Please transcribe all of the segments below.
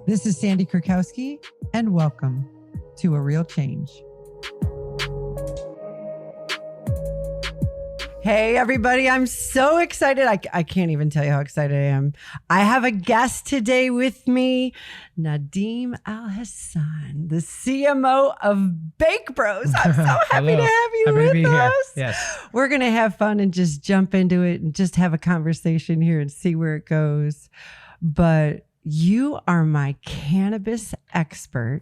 This is Sandi Krakowski, and welcome to A Real Change. Hey, everybody. I'm so excited. I can't even tell you how excited I am. I have a guest today with me, Nadeem Al-Hassan, the CMO of Bake Bros. I'm so happy to have you with us. Yes. We're going to have fun and just jump into it and just have a conversation here and see where it goes. But you are my cannabis expert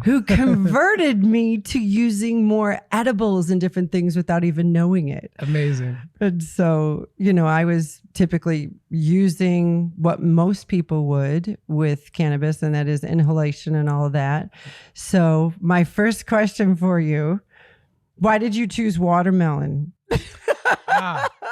who converted me to using more edibles and different things without even knowing it. Amazing. And so, I was typically using what most people would with cannabis, and that is inhalation and all of that. So my first question for you, why did you choose watermelon?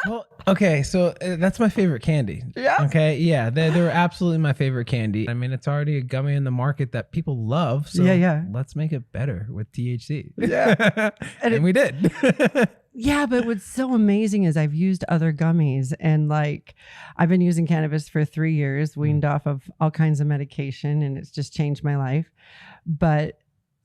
Well, okay, so that's my favorite candy. Yeah. Okay, yeah, they were absolutely my favorite candy. I mean, it's already a gummy in the market that people love, so let's make it better with THC. Yeah. and we did. Yeah, but what's so amazing is I've used other gummies, and I've been using cannabis for 3 years, weaned off of all kinds of medication, and it's just changed my life. But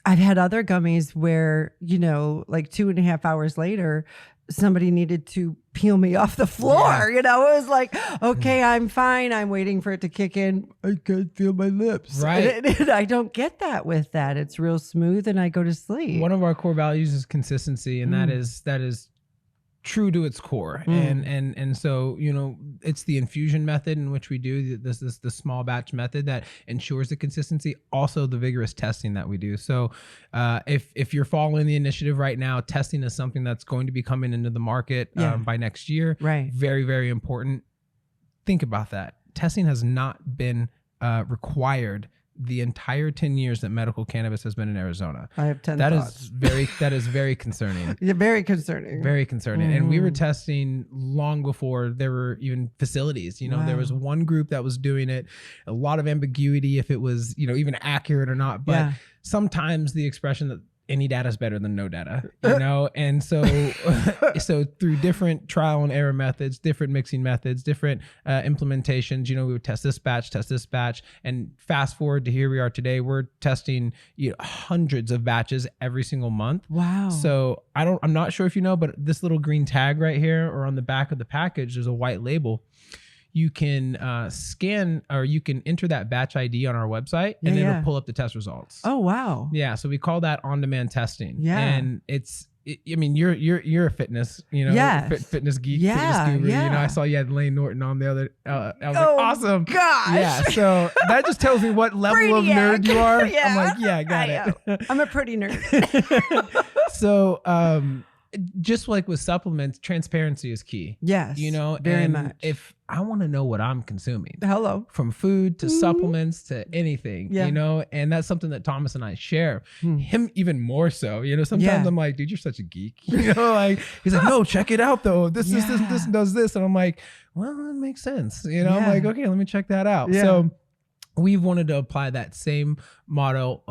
I've had other gummies where, 2.5 hours later, somebody needed to peel me off the floor. Yeah. It was like, okay, I'm fine. I'm waiting for it to kick in. I can't feel my lips. Right. And I don't get that with that. It's real smooth and I go to sleep. One of our core values is consistency, and that is true to its core. And so, it's the infusion method in which we do this the small batch method that ensures the consistency, also the vigorous testing that we do. So if you're following the initiative right now, testing is something that's going to be coming into the market by next year. Right. Very, very important. Think about that. Testing has not been required the entire 10 years that medical cannabis has been in Arizona. I have 10 that thoughts. That is very concerning. Yeah, very concerning. Very concerning. And we were testing long before there were even facilities. Wow. There was one group that was doing it, a lot of ambiguity if it was, even accurate or not. But sometimes the expression that any data is better than no data, and so through different trial and error methods, different mixing methods, different implementations, we would test this batch, and fast forward to here we are today. We're testing hundreds of batches every single month. Wow. So I'm not sure if you know, but this little green tag right here or on the back of the package, there's a white label. You can scan or you can enter that batch ID on our website and it'll pull up the test results. Oh, wow. Yeah. So we call that on-demand testing. Yeah. And you're a fitness, fitness geek, fitness guru. I saw you had Lane Norton on the other. I was like, awesome. Gosh. Yeah. So that just tells me what level of nerd you are. Yeah. I'm like, yeah, I got it. I'm a pretty nerd. So, just like with supplements, transparency is key. Yes. Very much. If I want to know what I'm consuming, from food to supplements to anything, and that's something that Thomas and I share. Him even more so. Sometimes I'm like, dude, you're such a geek. He's like, no, check it out though. This does this, and I'm like, well, that makes sense. I'm like, okay, let me check that out. Yeah. So we've wanted to apply that same model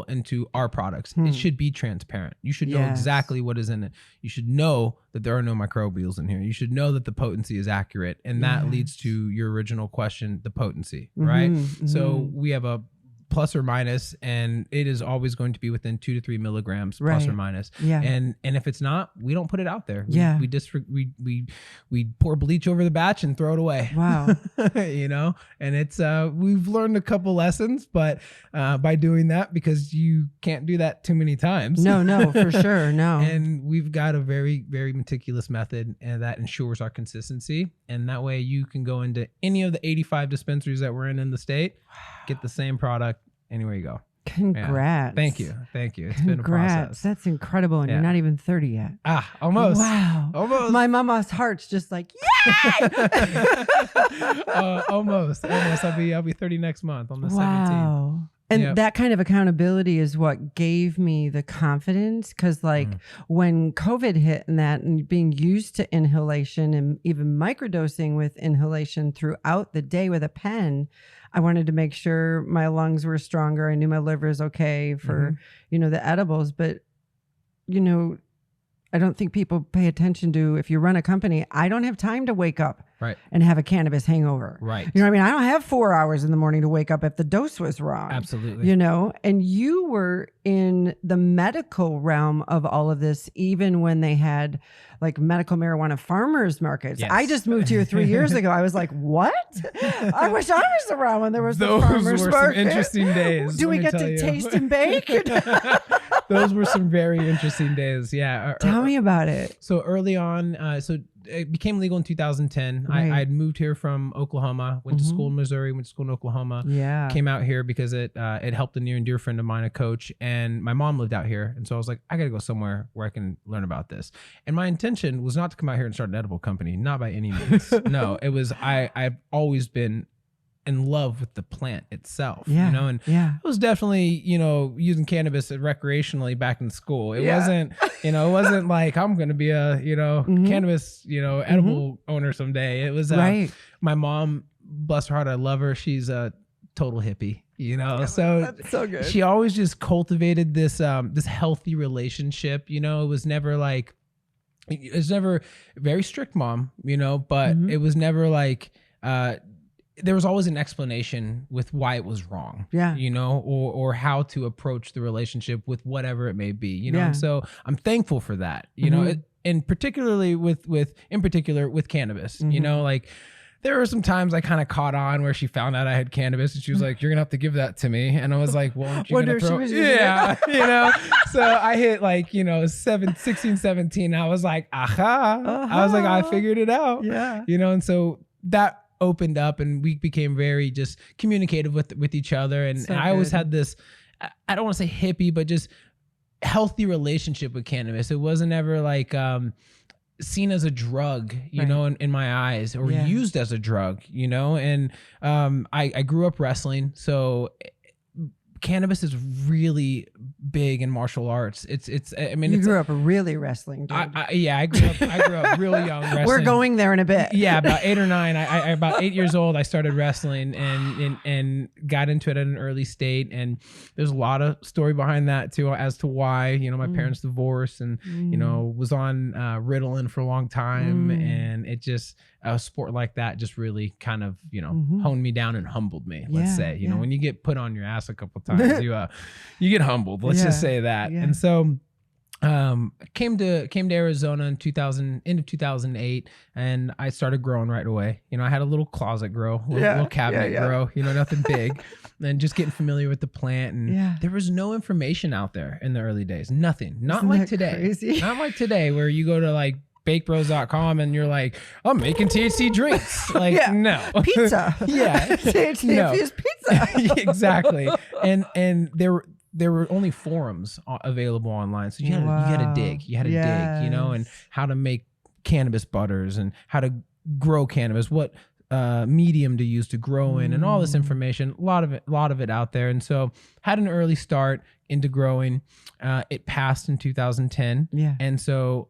into our products. It should be transparent. You should know exactly what is in it. You should know that there are no microbials in here. You should know that the potency is accurate. And that leads to your original question, the potency, right? So we have a plus or minus, and it is always going to be within 2 to 3 milligrams plus or minus. Yeah. And if it's not, we don't put it out there. We pour bleach over the batch and throw it away. Wow. And it's we've learned a couple lessons, but by doing that, because you can't do that too many times. No, for sure. No. And we've got a very, very meticulous method, and that ensures our consistency. And that way you can go into any of the 85 dispensaries that we're in the state, get the same product anywhere you go. Congrats. Yeah. Thank you. It's been a process. That's incredible. And you're not even 30 yet. Almost. Wow. Almost. My mama's heart's just like, almost. I'll be 30 next month on the 17th. And that kind of accountability is what gave me the confidence, because when COVID hit and being used to inhalation and even microdosing with inhalation throughout the day with a pen, I wanted to make sure my lungs were stronger. I knew my liver is okay for, the edibles. But, I don't think people pay attention to, if you run a company, I don't have time to wake up Right. and have a cannabis hangover. Right. You know what I mean? I don't have 4 hours in the morning to wake up if the dose was wrong. Absolutely. You know, and you were in the medical realm of all of this, even when they had like medical marijuana farmers markets. Yes. I just moved here 3 years ago. I was like, what? I wish I was around when there was Those the farmers were market. some interesting days. Do we get to taste and bake? Those were some very interesting days. Yeah. Tell me about it. So early on, so it became legal in 2010. Right. I had moved here from Oklahoma, went to school in Missouri, went to school in Oklahoma. Yeah. Came out here because it helped a near and dear friend of mine, a coach, and my mom lived out here. And so I was like, I got to go somewhere where I can learn about this. And my intention was not to come out here and start an edible company, not by any means. No, it was, I've always been in love with the plant itself, you know, and I was definitely, you know, using cannabis recreationally back in school. It wasn't, you know, it wasn't like I'm going to be a, you know, cannabis, you know, edible owner someday. It was my mom, bless her heart, I love her. She's a total hippie, you know, so that's so good. She always just cultivated this, this healthy relationship. You know, it was never like, it's never very strict mom, you know, but it was never like, there was always an explanation with why it was wrong, you know, or how to approach the relationship with whatever it may be, you know. And so I'm thankful for that, you know, and particularly with cannabis, you know, like there were some times I kind of caught on where she found out I had cannabis and she was like, you're gonna have to give that to me. And I was like, well, aren't you gonna throw it? Yeah, you know. So I hit like, you know, 16, 17. I was like, aha. I was like, I figured it out. Yeah. You know, and so that opened up and we became very just communicative with each other. And I always had this, I don't want to say hippie, but just healthy relationship with cannabis. It wasn't ever like seen as a drug, you know, in my eyes, or used as a drug, you know. And I grew up wrestling, so cannabis is really big in martial arts. I mean, you grew up really wrestling, dude. I grew up really young wrestling. We're going there in a bit. Yeah, about 8 or 9. I about 8 years old, I started wrestling and got into it at an early state. And there's a lot of story behind that too, as to why, you know, my parents divorced and, you know, was on Ritalin for a long time. And it just, a sport like that just really kind of, you know, honed me down and humbled me, let's say. You know, when you get put on your ass a couple times, you get humbled. Let's just say that. And so came to Arizona in 2008, and I started growing right away. You know, I had a little closet grow, little cabinet grow, you know, nothing big, and just getting familiar with the plant. And there was no information out there in the early days. Nothing. Not like today. Crazy? Not like today where you go to like bakebros.com and you're like, I'm making THC drinks. Like, no. Pizza. Infused pizza. Exactly. And there were only forums available online. So you had to dig. You had to dig, you know, and how to make cannabis butters and how to grow cannabis, what medium to use to grow in, and all this information, a lot of it out there. And so had an early start into growing. It passed in 2010. And so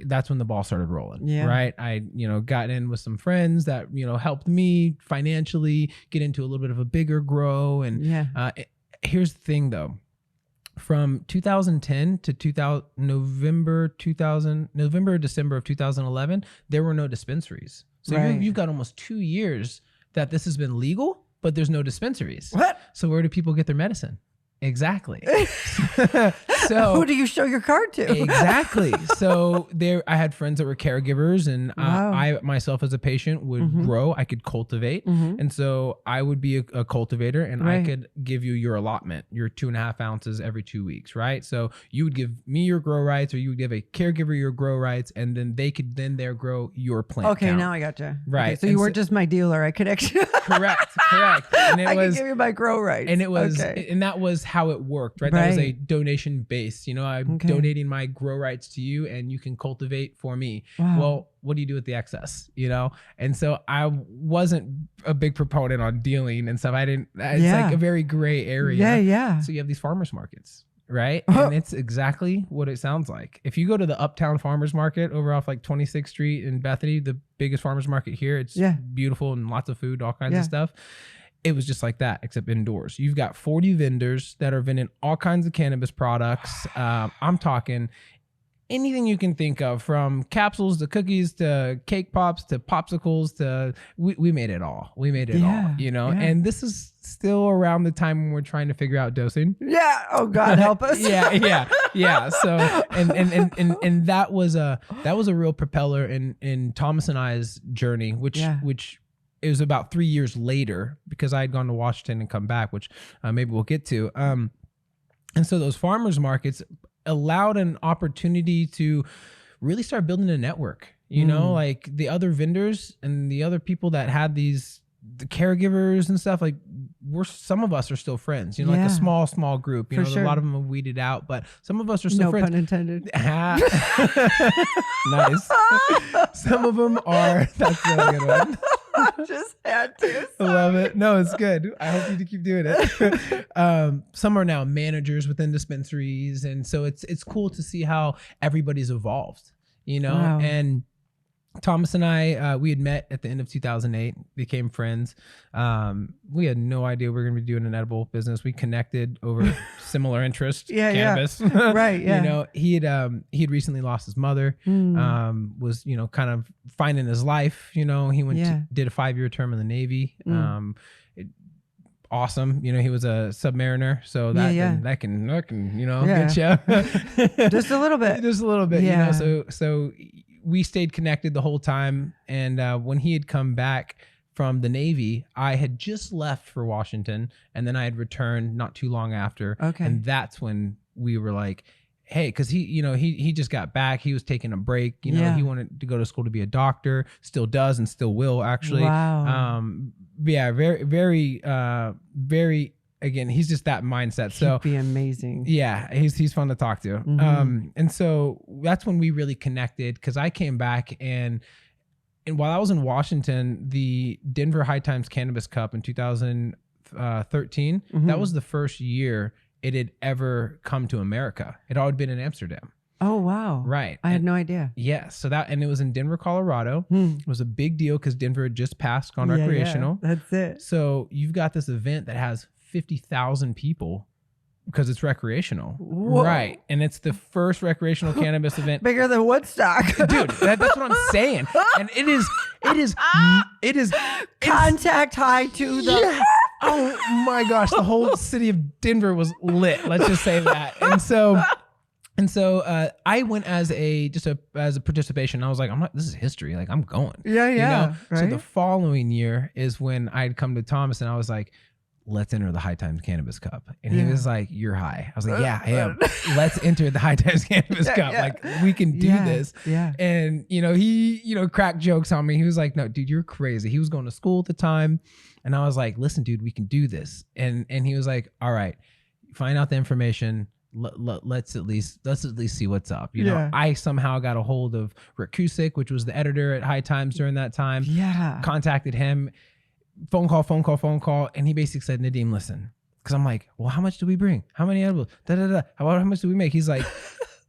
that's when the ball started rolling, right? I, you know, got in with some friends that, you know, helped me financially get into a little bit of a bigger grow. And here's the thing though, from 2010 to November, December of 2011, there were no dispensaries. So you've got almost 2 years that this has been legal, but there's no dispensaries. What? So where do people get their medicine? Exactly. So who do you show your card to? Exactly. So I had friends that were caregivers, and I myself as a patient would grow. I could cultivate, and so I would be a cultivator, and I could give you your allotment, your 2.5 ounces every 2 weeks, right? So you would give me your grow rights, or you would give a caregiver your grow rights, and then they could grow your plant. Okay, count. now I gotcha. Right. Okay, so you weren't just my dealer. I could actually correct. And I could give you my grow rights. And it was, and that was how it worked, right? That was a donation base. You know, I'm donating my grow rights to you, and you can cultivate for me. Well, what do you do with the excess? You know, and so I wasn't a big proponent on dealing and stuff. It's like a very gray area. So you have these farmers markets, right? And it's exactly what it sounds like. If you go to the Uptown Farmers Market over off like 26th Street in Bethany, the biggest farmers market here, it's beautiful and lots of food, all kinds of stuff. It was just like that, except indoors. You've got 40 vendors that are vending all kinds of cannabis products. I'm talking anything you can think of, from capsules to cookies to cake pops to popsicles to we made it all. We made it all, you know. Yeah. And this is still around the time when we're trying to figure out dosing. Yeah. Oh God, help us. yeah. So and that was a real propeller in Thomas and I's journey, which it was about 3 years later, because I had gone to Washington and come back, which maybe we'll get to. And so those farmers markets allowed an opportunity to really start building a network, you know, like the other vendors and the other people that had the caregivers and stuff, like some of us are still friends, you know, like a small group, you know, a lot of them have weeded out, but some of us are still friends. No pun intended. Nice. Some of them are, that's a good one. I just had to. I love it. No, it's good. I hope you keep doing it. Some are now managers within dispensaries. And so it's cool to see how everybody's evolved, you know, and Thomas and I, we had met at the end of 2008, became friends. We had no idea we were going to be doing an edible business. We connected over similar interests, cannabis. Right. Yeah. You know, he had recently lost his mother, was, you know, kind of finding his life, you know, he did a 5-year term in the Navy. Awesome. You know, he was a submariner, so that can, you know, get you. Just a little bit. Just a little bit, you know, so we stayed connected the whole time. And when he had come back from the Navy, I had just left for Washington, and then I had returned not too long after. Okay. And that's when we were like, hey, because he just got back. He was taking a break. You know, he wanted to go to school to be a doctor, still does and still will, actually. Wow. Very, very, very, again, he's just that mindset. So he'd be amazing. Yeah, he's fun to talk to. And so that's when we really connected, because I came back and while I was in Washington, the Denver High Times Cannabis Cup in 2013, that was the first year it had ever come to America. It all had been in Amsterdam. Oh, wow. Right. I had no idea. Yeah. So and it was in Denver, Colorado. It was a big deal because Denver had just passed on recreational. Yeah, that's it. So you've got this event that has 50,000 people because it's recreational. Whoa. Right. And it's the first recreational cannabis event. Bigger than Woodstock. Dude, that's what I'm saying. And it is contact high to the... Yeah. Oh my gosh. The whole city of Denver was lit. Let's just say that. And so I went as a participation. I was like, this is history. Like, I'm going. Yeah. You know? Right? So the following year is when I'd come to Thomas and I was like, let's enter the High Times Cannabis Cup. And he was like, you're high. I was like, yeah, I am. Let's enter the High Times Cannabis Cup. Yeah. Like, we can do this. Yeah. And, you know, he, you know, cracked jokes on me. He was like, no, dude, you're crazy. He was going to school at the time. And I was like, listen, dude, we can do this. And he was like, all right, find out the information. Let's at least see what's up. You know, I somehow got a hold of Rick Cusick, which was the editor at High Times during that time. Yeah. Contacted him. Phone call. And he basically said, Nadeem, listen. Because I'm like, well, how much do we bring? How many edibles? How much do we make? He's like,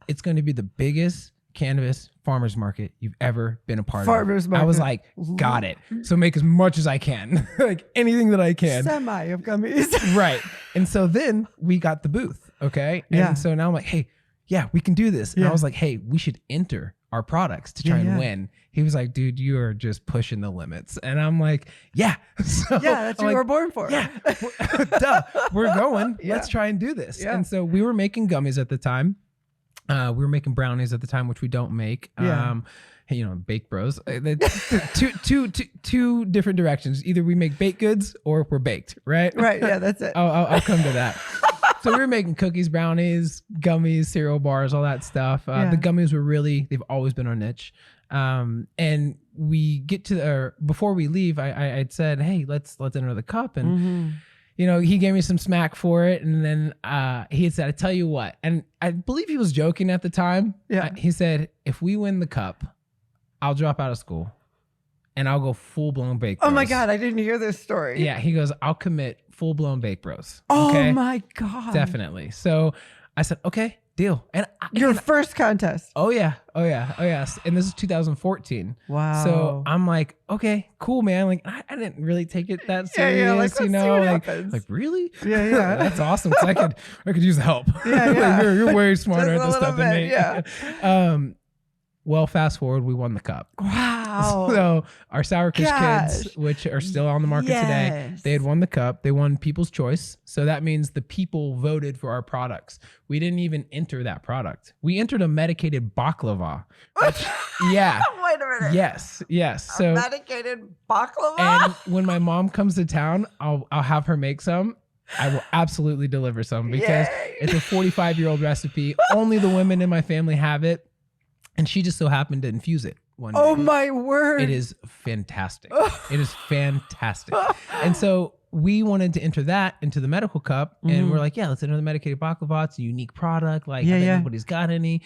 it's going to be the biggest cannabis farmers market you've ever been a part of. Farmers market. I was like, got it. So make as much as I can. Like anything that I can. Semi of gummies. Right. And so then we got the booth. Okay. And so now I'm like, hey, yeah, we can do this. And I was like, hey, we should enter our products to try and win. He was like, dude, you are just pushing the limits. And I'm like, yeah. So that's what we're born for. Yeah. Duh. We're going. Let's try and do this. Yeah. And so we were making gummies at the time. We were making brownies at the time, which we don't make. You know, Bake Bros. Two different directions. Either we make baked goods or we're baked, right? Right. Yeah, that's it. I'll come to that. So we were making cookies, brownies, gummies, cereal bars, all that stuff. The gummies were they've always been our niche. And we get to before we leave, I'd said, hey, let's enter the cup. And you know, he gave me some smack for it. And then he had said, I tell you what, and I believe he was joking at the time. Yeah. He said, if we win the cup, I'll drop out of school and I'll go full blown Bake Bros. Oh my God, I didn't hear this story. Yeah. He goes, I'll commit full blown Bake Bros. Oh my God. Definitely. So I said, okay, deal. And Your first contest. Oh yeah. And this is 2014. Wow. So I'm like, okay, cool, man. Like I didn't really take it that serious, like, let's see what happens. like really? Yeah. That's awesome. 'Cause I could use the help. Yeah. Like, you're way smarter at this stuff than me. Yeah. Well, fast forward, we won the cup. Wow. So our Sour Kush kids, which are still on the market today, they had won the cup. They won People's Choice. So that means the people voted for our products. We didn't even enter that product. We entered a medicated baklava. Which, yeah. Wait a minute. Yes. So medicated baklava? And when my mom comes to town, I'll have her make some. I will absolutely deliver some because it's a 45-year-old recipe. Only the women in my family have it. And she just so happened to infuse it one day. Oh my word. It is fantastic. It is fantastic. And so we wanted to enter that into the medical cup. And we're like, yeah, let's enter the medicated baklava. It's a unique product. Like, I think nobody's got any.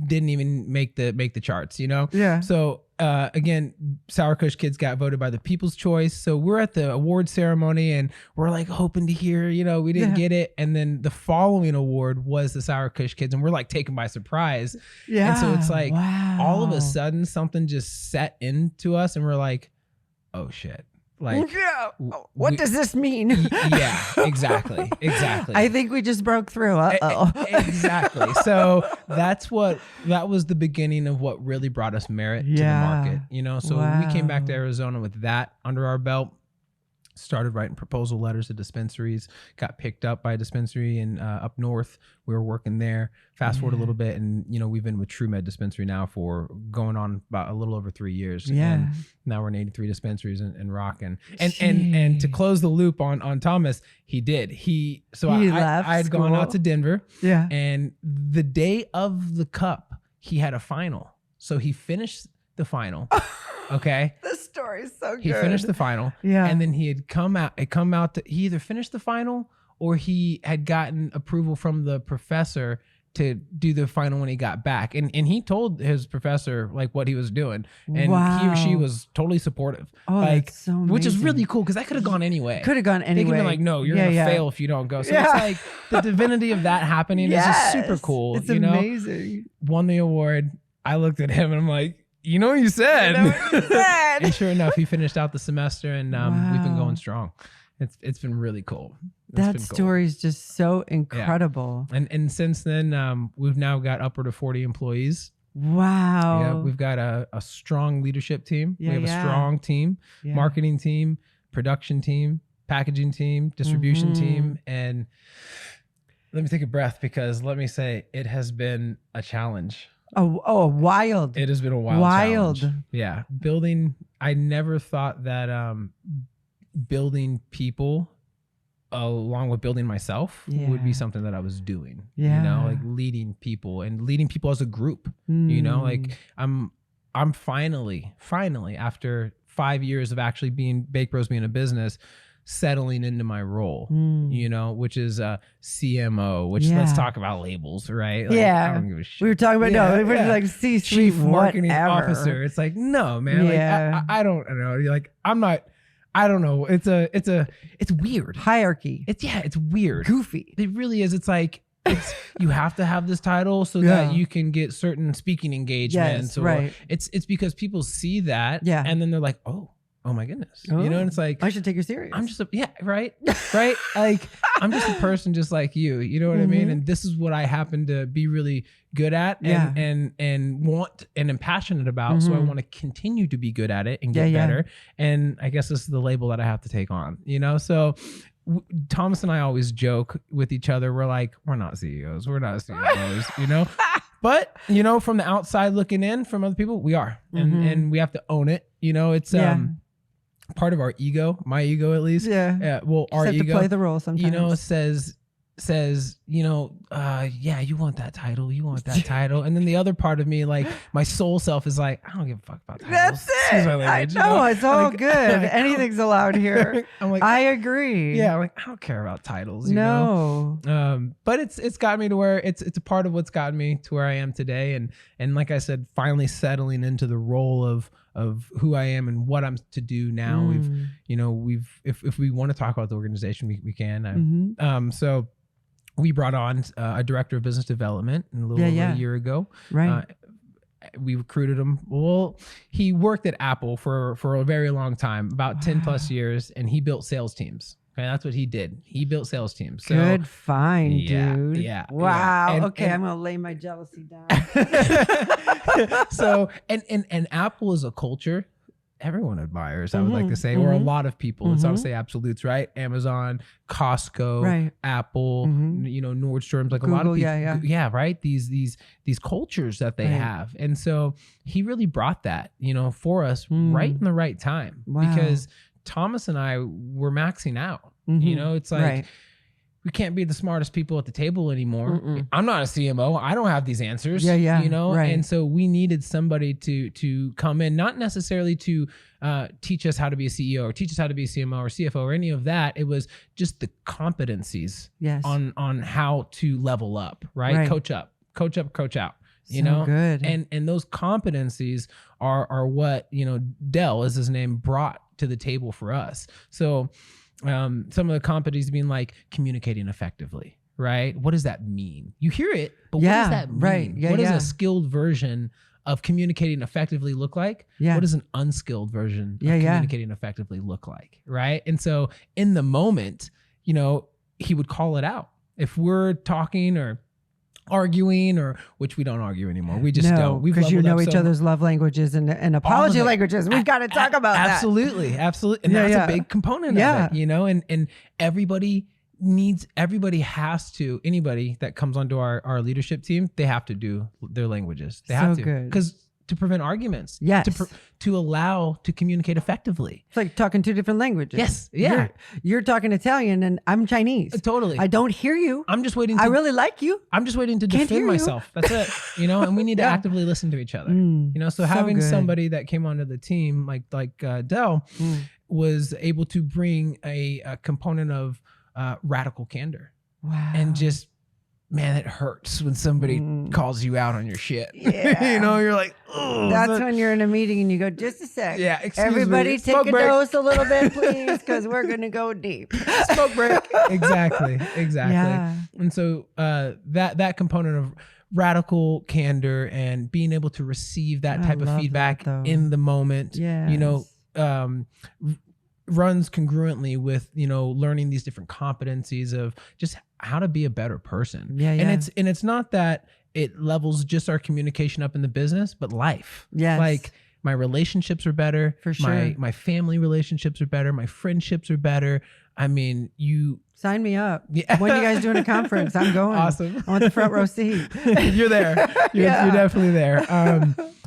Didn't even make the charts, you know? Yeah. So again, Sour Kush kids got voted by the People's Choice. So we're at the award ceremony and we're like hoping to hear, you know, we didn't get it. And then the following award was the Sour Kush kids and we're like taken by surprise. Yeah. And so it's like all of a sudden something just set into us and we're like, oh shit. Like, what does this mean? Yeah, exactly. I think we just broke through. Exactly. So that was the beginning of what really brought us merit to the market. You know, so we came back to Arizona with that under our belt. Started writing proposal letters to dispensaries, got picked up by a dispensary in up north. We were working there. Fast forward a little bit, and you know we've been with TrueMed dispensary now for going on about a little over 3 years. Yeah. And now we're in 83 dispensaries and rocking. And to close the loop on Thomas, he did. I had gone out to Denver. Yeah. And the day of the cup, he had a final. So he finished the final. Okay. This story is so good. He finished the final. Yeah. And then he either finished the final or he had gotten approval from the professor to do the final when he got back. And he told his professor like what he was doing. And he or she was totally supportive. Oh, like, that's so amazing. Which is really cool because that could have gone anyway. Could have gone anyway. They could have been like, no, you're gonna fail if you don't go. So it's like the divinity of that happening is just super cool. It's amazing. Won the award. I looked at him and I'm like, you know what you said. And sure enough, he finished out the semester and we've been going strong. It's been really cool. That story is just so incredible. Yeah. And since then, we've now got upward of 40 employees. Wow. Yeah, we've got a strong leadership team. Yeah, we have a strong team, marketing team, production team, packaging team, distribution team. And let me take a breath because let me say it has been a challenge. Wild. It has been a wild challenge. Yeah. I never thought that building people along with building myself would be something that I was doing. You know, like leading people as a group. You know, like I'm finally after 5 years of actually being Bake Bros being a business, settling into my role, you know, which is a CMO, which let's talk about labels, right? Like, I don't give a shit. We were talking about, we're like C-suite, Chief Marketing Officer. It's like, no, man, like, I don't know. You're like, I don't know. It's weird. Hierarchy. It's weird. Goofy. It really is. It's like, you have to have this title so that you can get certain speaking engagements. Yes, right. It's because people see that and then they're like, oh my goodness. You know, and it's like, I should take you serious. I'm just right. Like I'm just a person just like you know what I mean? And this is what I happen to be really good at and want and am passionate about. So I want to continue to be good at it and get better. And I guess this is the label that I have to take on, you know? So Thomas and I always joke with each other. We're like, we're not CEOs. We're not CEOs, you know? But, you know, from the outside looking in from other people, we are. And we have to own it. You know, it's part of our ego, my ego at least. Yeah. Well, our ego. To play the role sometimes. You know, says, you know, you want that title. You want that title. And then the other part of me, like my soul self is like, I don't give a fuck about titles. That's it. Excuse my language, I know, you know? it's all good. Anything's allowed here. I'm like, I agree. Yeah, I'm like, I don't care about titles, you know? But it's got me to where it's a part of what's gotten me to where I am today. And like I said, finally settling into the role of who I am and what I'm to do now. If we want to talk about the organization, we can. So we brought on a director of business development a little over a year ago. Right. We recruited him. Well, he worked at Apple for a very long time, about 10 plus years, and he built sales teams. Okay, that's what he did. He built sales teams. So, good find, dude. Yeah. Wow. And, okay, I'm gonna lay my jealousy down. So, and Apple is a culture everyone admires, I would like to say, or a lot of people. Let's not say absolutes, right? Amazon, Costco, right. Apple, you know, Nordstrom's, like Google, a lot of people. Yeah, right? These cultures that they have. And so he really brought that, you know, for us right in the right time. Wow. Because Thomas and I were maxing out. You know, it's like we can't be the smartest people at the table anymore. I'm not a CMO. I don't have these answers. You know, and so we needed somebody to come in, not necessarily to teach us how to be a CEO or teach us how to be a CMO or CFO or any of that. It was just the competencies on how to level up, right? Coach up, coach out. You know, good. And those competencies are what, you know, Dell is his name, brought to the table for us. So some of the competencies being like communicating effectively, right? What does that mean? You hear it, but what does that mean? What does a skilled version of communicating effectively look like? What does an unskilled version of communicating effectively look like, right? And so in the moment, you know, he would call it out. If we're talking or arguing, or which we don't argue anymore. We just don't. Because you know each other's love languages and apology languages. We've got to talk about that. Absolutely. And that's a big component of it, you know, and everybody has to, anybody that comes onto our leadership team, they have to do their languages. They have to. Because to prevent arguments. To allow to communicate effectively. It's like talking two different languages. Yes. Yeah. You're talking Italian and I'm Chinese. Totally. I don't hear you. I'm just waiting. I really like you. I'm just waiting to defend myself. That's it. You know, and we need to actively listen to each other. You know, so having somebody that came onto the team like Dell was able to bring a component of radical candor. Wow. And just, man, it hurts when somebody calls you out on your shit. You know, you're like, oh. That's when you're in a meeting and you go, just a sec. Yeah, everybody take a dose a little bit, please, because we're going to go deep. Smoke break. Exactly. Yeah. And so that component of radical candor and being able to receive that type of feedback in the moment, you know, runs congruently with, you know, learning these different competencies of just how to be a better person. And it's not that it levels just our communication up in the business, but life. Like my relationships are better. For sure. My family relationships are better. My friendships are better. I mean, you sign me up. When you guys doing a conference? I'm going. Awesome. I want the front row seat. You're there. You're definitely there.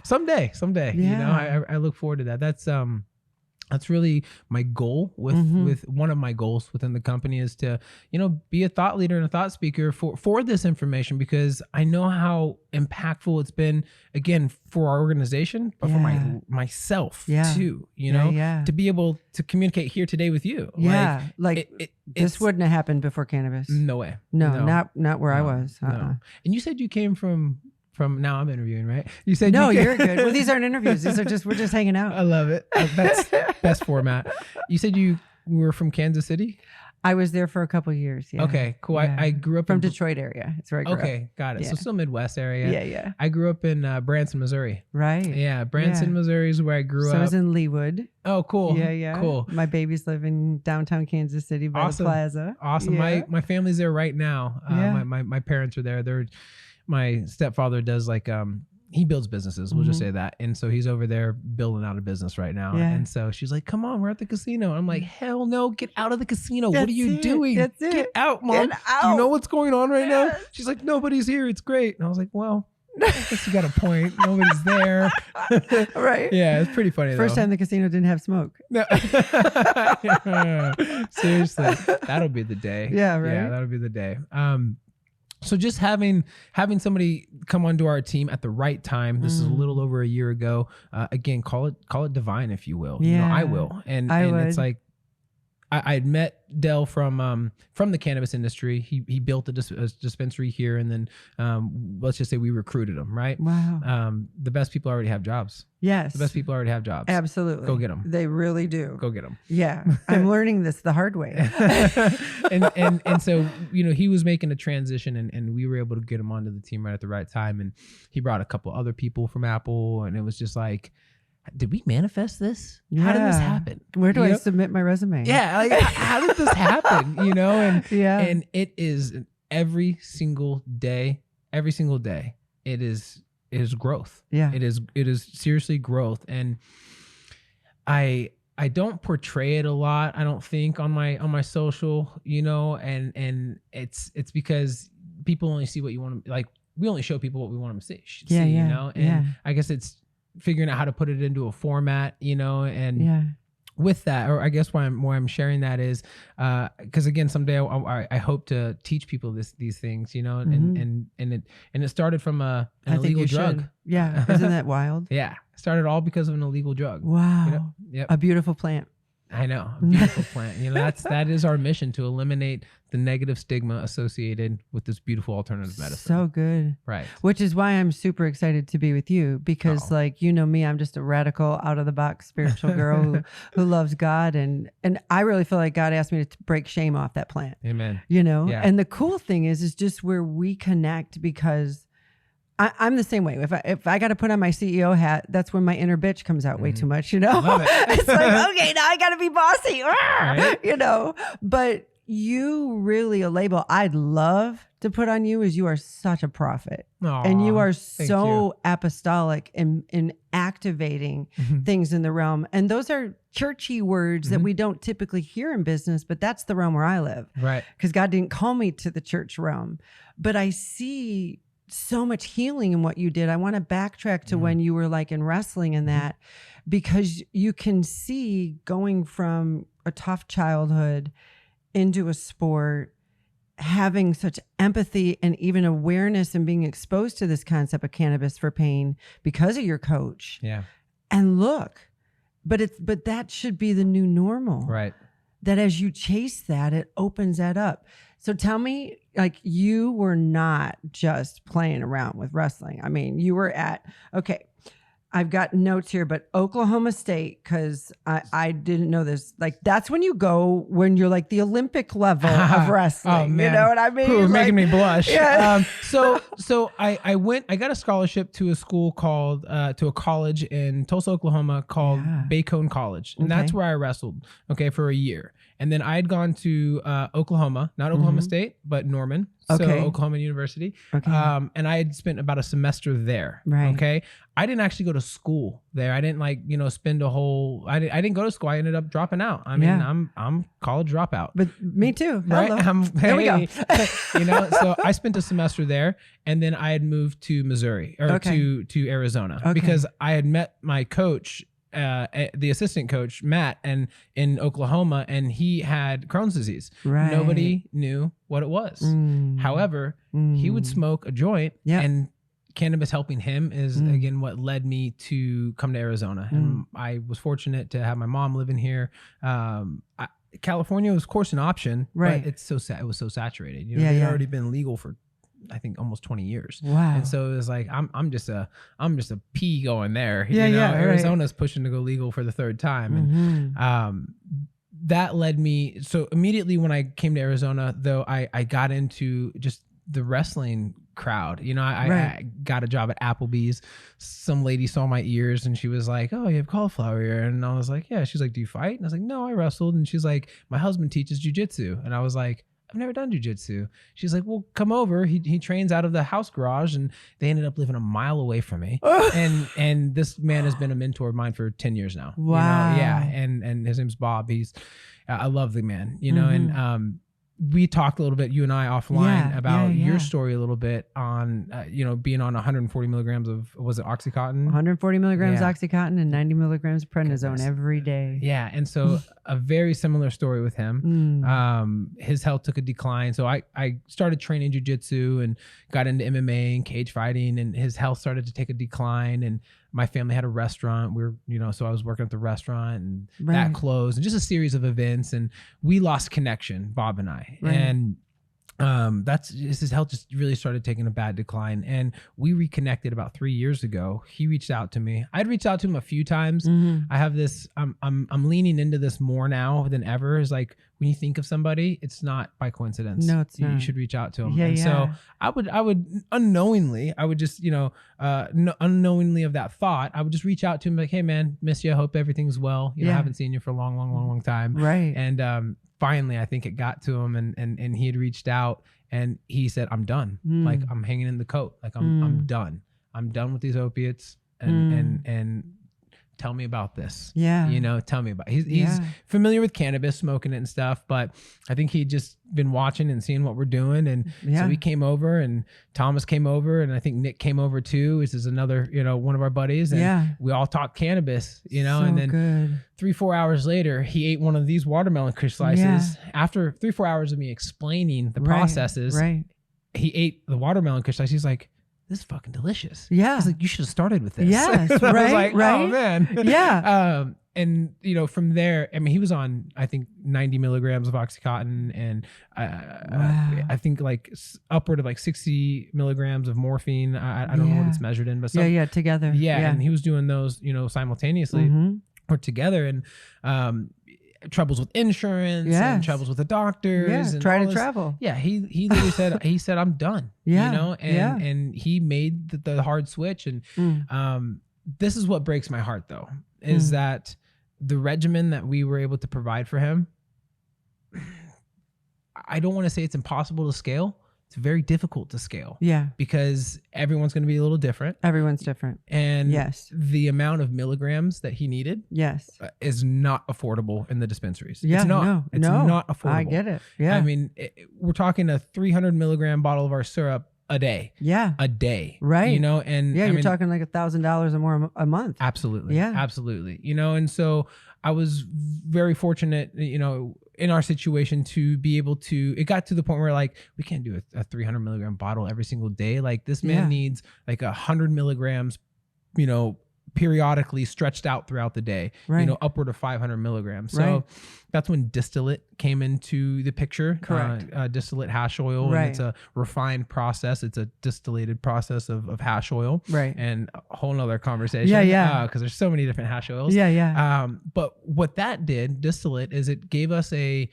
Someday, you know, I look forward to that. That's really my goal with one of my goals within the company is to, you know, be a thought leader and a thought speaker for this information, because I know how impactful it's been, again, for our organization, but for myself too, you know, to be able to communicate here today with you. This wouldn't have happened before cannabis. No way. No. Not where I was. No. And you said you came from now I'm interviewing, right? You said you're good. Well, these aren't interviews. These are just, we're just hanging out. I love it. That's best format. You said you were from Kansas City? I was there for a couple of years. Yeah. Okay, cool. Yeah. I grew up from Detroit area. It's where I grew up. Okay, got it. Yeah. So still Midwest area. Yeah. I grew up in Branson, Missouri. Right. Yeah, Branson, Missouri is where I grew up. So I was in Leawood. Oh, cool. Yeah. Cool. My babies live in downtown Kansas City by the plaza. Awesome. Yeah. My family's there right now. My parents are there. My stepfather does he builds businesses, we'll just say that. And so he's over there building out a business right now. Yeah. And so she's like, come on, we're at the casino. I'm like, hell no, get out of the casino. What are you doing? Get out, Mom. Get out. Do you know what's going on right now? She's like, nobody's here. It's great. And I was like, well, I guess you got a point. Nobody's there. Right. Yeah, it's pretty funny. First time the casino didn't have smoke. No. Seriously. That'll be the day. Yeah, right. Yeah, that'll be the day. So just having somebody come onto our team at the right time. This is a little over a year ago. Again, call it divine, if you will. You know, I will. And it's like, I had met Dell from the cannabis industry. He built a dispensary here, and then let's just say we recruited him, right? Wow. The best people already have jobs. Yes. The best people already have jobs. Absolutely. Go get them. They really do. Go get them. Yeah. I'm learning this the hard way. and so, you know, he was making a transition, and we were able to get him onto the team right at the right time. And he brought a couple other people from Apple, and it was just like, did we manifest this? Yeah. How did this happen? Where do I submit my resume? Yeah. Like, how did this happen? You know, and it is every single day, it is growth. Yeah. It is seriously growth. And I don't portray it a lot, I don't think, on my social, you know, and it's because people only see what you want to, like, we only show people what we want them to see, you know? And I guess it's figuring out how to put it into a format, you know, and with that, or I guess why I'm sharing that is because again, someday I hope to teach people these things, you know, and it started from an illegal drug. Should. Yeah, isn't that wild? Yeah, it started all because of an illegal drug. Wow, you know? Yep. A beautiful plant. I know, a beautiful plant. You know, that is our mission, to eliminate the negative stigma associated with this beautiful alternative medicine. So good. Right. Which is why I'm super excited to be with you, because like, you know me, I'm just a radical, out of the box spiritual girl who loves God. And I really feel like God asked me to break shame off that plant. Amen. You know? Yeah. And the cool thing is just where we connect, because I'm the same way. If I got to put on my CEO hat, that's when my inner bitch comes out way too much, you know? Love it. It's like, okay, now I got to be bossy, Right. you know? But you really, a label I'd love to put on you is you are such a prophet. Aww, and you are thank so you. apostolic in activating things in the realm. And those are churchy words that we don't typically hear in business, but that's the realm where I live. Right. Because God didn't call me to the church realm. But I see so much healing in what you did. I want to backtrack to when you were like in wrestling and that, because you can see going from a tough childhood into a sport, having such empathy and even awareness and being exposed to this concept of cannabis for pain because of your coach. Yeah. And look, but that should be the new normal. Right. That as you chase that, it opens that up. So tell me, like, you were not just playing around with wrestling. I mean, you were okay, I've got notes here, but Oklahoma State, because I didn't know this. Like, that's when you go when you're like the Olympic level of wrestling. Oh, man. You know what I mean? Ooh, making me blush. Yeah. So I got a scholarship to a school called to a college in Tulsa, Oklahoma called Bacone College, and that's where I wrestled. For a year, and then I had gone to Oklahoma, not Oklahoma State, but Norman. So Oklahoma University. And I had spent about a semester there. Right. Okay. I didn't actually go to school there. I didn't spend a whole, I didn't go to school. I ended up dropping out. I mean, I'm college dropout. But me too. Right. There we go. So I spent a semester there, and then I had moved to Missouri or to Arizona because I had met my coach, the assistant coach, Matt, and in Oklahoma, and he had Crohn's disease. Right. Nobody knew what it was. However, he would smoke a joint, and cannabis helping him is again what led me to come to Arizona. And I was fortunate to have my mom living here. California was, of course, an option, but it's so it was so saturated. It had already been legal for, I think, almost 20 years. Wow. And so it was like, I'm just a pea going there. Arizona's pushing to go legal for the third time. And that led me. So immediately when I came to Arizona, though, I got into just the wrestling crowd. I got a job at Applebee's. Some lady saw my ears and she was like, "Oh, you have cauliflower ear." And I was like, "Yeah." She's like, "Do you fight?" And I was like, "No, I wrestled." And she's like, "My husband teaches jujitsu." And I was like, "I've never done jujitsu." She's like, "Well, come over. He trains out of the house garage." And they ended up living a mile away from me. and this man has been a mentor of mine for 10 years now. Wow. And his name's Bob. I love the man, and we talked a little bit, you and I, offline about your story a little bit on, being on 140 milligrams of, was it Oxycontin? 140 milligrams Oxycontin and 90 milligrams of prednisone every day. Yeah. And so a very similar story with him. His health took a decline. So I started training jujitsu and got into MMA and cage fighting, and his health started to take a decline. And my family had a restaurant. So I was working at the restaurant, and Right. that closed, and just a series of events, and we lost connection, Bob and I. Right. And his health just really started taking a bad decline, and we reconnected about 3 years ago. He reached out to me. I'd reached out to him a few times. I have this, I'm leaning into this more now than ever. Is like, when you think of somebody, it's not by coincidence. No, it's not. You should reach out to him. Yeah, and so I would unknowingly, I would just, unknowingly of that thought, I would just reach out to him like, hey man, miss you. I hope everything's well. I haven't seen you for a long time. Right. And, finally, I think it got to him, and he had reached out, and he said, I'm done. Like, I'm hanging in the coat. Like, I'm done. I'm done with these opiates, and tell me about this. Yeah. Tell me about it. He's familiar with cannabis, smoking it and stuff, but I think he'd just been watching and seeing what we're doing. And so he came over, and Thomas came over, and I think Nick came over too. This is another, one of our buddies. And we all talked cannabis, So and then good. 3-4 hours later, he ate one of these watermelon kush slices. After 3-4 hours of me explaining the processes, he ate the watermelon kush slice. He's like, this is fucking delicious. Yeah. I was like, you should have started with this. Yes, I was like, right. oh man. Yeah. And from there, I mean, he was on, I think 90 milligrams of Oxycontin, and I think like upward of like 60 milligrams of morphine. I don't know what it's measured in, but together. Yeah. And he was doing those, simultaneously or together. And, troubles with insurance and troubles with the doctors and try to travel. Yeah. He literally said, I'm done, and he made the hard switch. And, this is what breaks my heart though, is that the regimen that we were able to provide for him, I don't want to say it's impossible to scale. It's very difficult to scale. Yeah. Because everyone's going to be a little different. Everyone's different. And the amount of milligrams that he needed is not affordable in the dispensaries. Yeah, it's not. It's not affordable. I get it. Yeah. I mean, we're talking a 300 milligram bottle of our syrup a day. Yeah. A day. Right. And you're talking like $1,000 or more a month. Absolutely. Yeah. Absolutely. And so I was very fortunate, in our situation to be able to, it got to the point where like, we can't do a 300 milligram bottle every single day. Like this man needs like 100 milligrams, periodically stretched out throughout the day, upward of 500 milligrams. So that's when distillate came into the picture. Correct. Distillate hash oil. And it's a refined process. It's a distillated process of hash oil. Right. And a whole nother conversation. Yeah. Because there's so many different hash oils. Yeah. But what that did, distillate, is it gave us a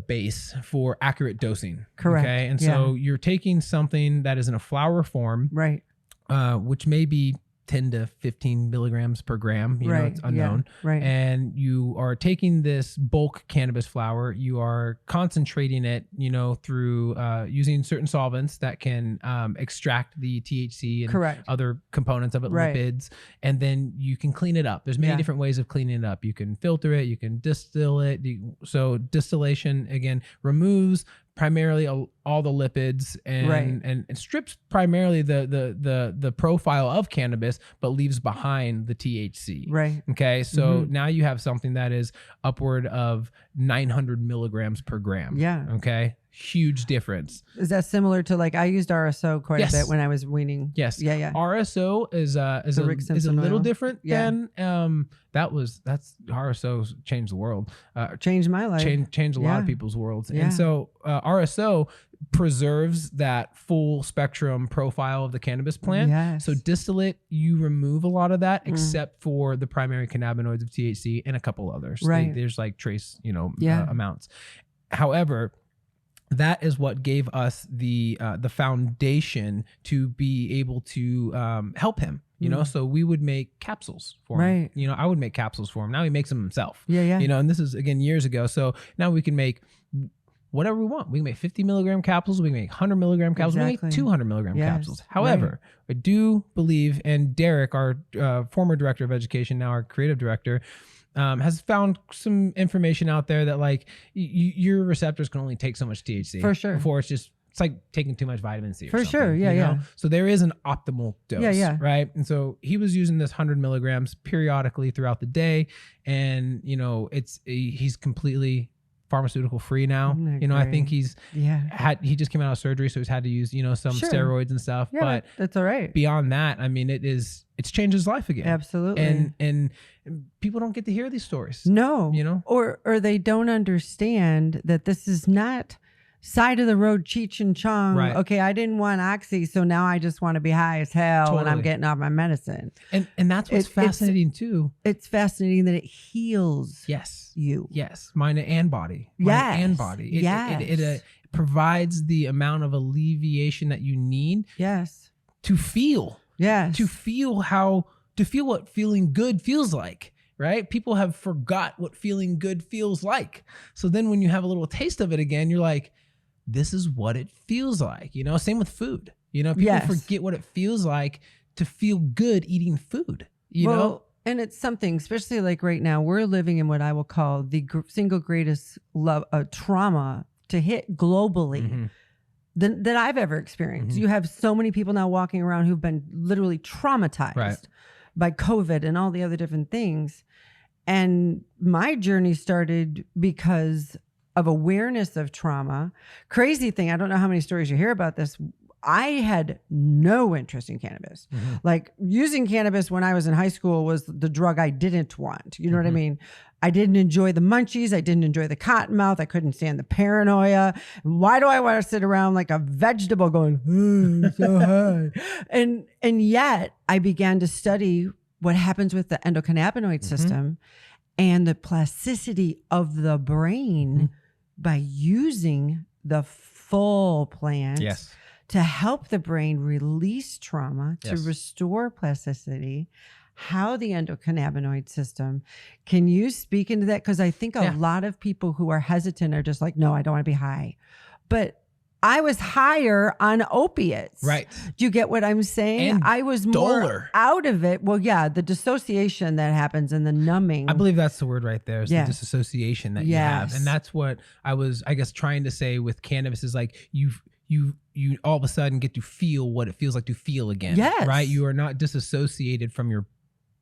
base for accurate dosing. Correct. Okay. And so you're taking something that is in a flower form. Right. Which may be 10 to 15 milligrams per gram, it's unknown. Yeah, right. And you are taking this bulk cannabis flower, you are concentrating it, through using certain solvents that can extract the THC and other components of it, lipids, and then you can clean it up. There's many different ways of cleaning it up. You can filter it, you can distill it. So distillation, again, removes primarily all the lipids and strips primarily the profile of cannabis, but leaves behind the THC. Right. Okay. So now you have something that is upward of 900 milligrams per gram. Yeah. Okay. Huge difference. Is that similar to like I used RSO quite a bit when I was weaning? Yes. Yeah. Yeah. RSO is a little different than that's RSO changed the world. Changed my life. Changed a lot of people's worlds. Yeah. And so RSO preserves that full spectrum profile of the cannabis plant. Yes. So distillate, you remove a lot of that except for the primary cannabinoids of THC and a couple others. Right. There's like trace, amounts. However, that is what gave us the foundation to be able to help him. So we would make capsules for him. I would make capsules for him. Now he makes them himself. Yeah. And this is again years ago. So now we can make whatever we want. We can make 50 milligram capsules. We can make 100 milligram capsules. We can make 200 milligram capsules. However, I do believe, and Derek, our former director of education, now our creative director, has found some information out there that like your receptors can only take so much THC for sure before it's like taking too much vitamin C for sure. Yeah. So there is an optimal dose. Yeah. Right. And so he was using this 100 milligrams periodically throughout the day. And he's completely pharmaceutical free now. Isn't that You know, I great? think he just came out of surgery, so he's had to use, you know, some Sure. steroids and stuff. Yeah, but that's all right. beyond that, I mean, it's changed his life again. Absolutely. And people don't get to hear these stories. No. You know? Or they don't understand that this is not side of the road Cheech and Chong. Right. Okay, I didn't want oxy, so now I just want to be high as hell when I'm Totally. getting off my medicine. And that's what's fascinating too. It's fascinating that it heals you. Yes. Mind and body. Mind and body. It provides the amount of alleviation that you need to feel. Yes. To feel what feeling good feels like. Right? People have forgot what feeling good feels like. So then when you have a little taste of it again, you're like, this is what it feels like. You know, same with food. You know, people forget what it feels like to feel good eating food. You know? And it's something, especially like right now, we're living in what I will call the single greatest trauma to hit globally that I've ever experienced. You have so many people now walking around who've been literally traumatized by COVID and all the other different things. And my journey started because of awareness of trauma. Crazy thing, I don't know how many stories you hear about this. I had no interest in cannabis. Like using cannabis when I was in high school was the drug I didn't want. You know what I mean? I didn't enjoy the munchies. I didn't enjoy the cotton mouth. I couldn't stand the paranoia. Why do I want to sit around like a vegetable going, so high? And yet I began to study what happens with the endocannabinoid system and the plasticity of the brain by using the full plant to help the brain release trauma, to restore plasticity, how the endocannabinoid system. Can you speak into that? Because I think a lot of people who are hesitant are just like, no, I don't want to be high. But I was higher on opiates. Right. Do you get what I'm saying? And I was more out of it. Well, yeah, the dissociation that happens and the numbing. I believe that's the word right there. Is the disassociation that you have. And that's what I was, I guess, trying to say with cannabis is like you all of a sudden get to feel what it feels like to feel again. Yes. Right. You are not disassociated from your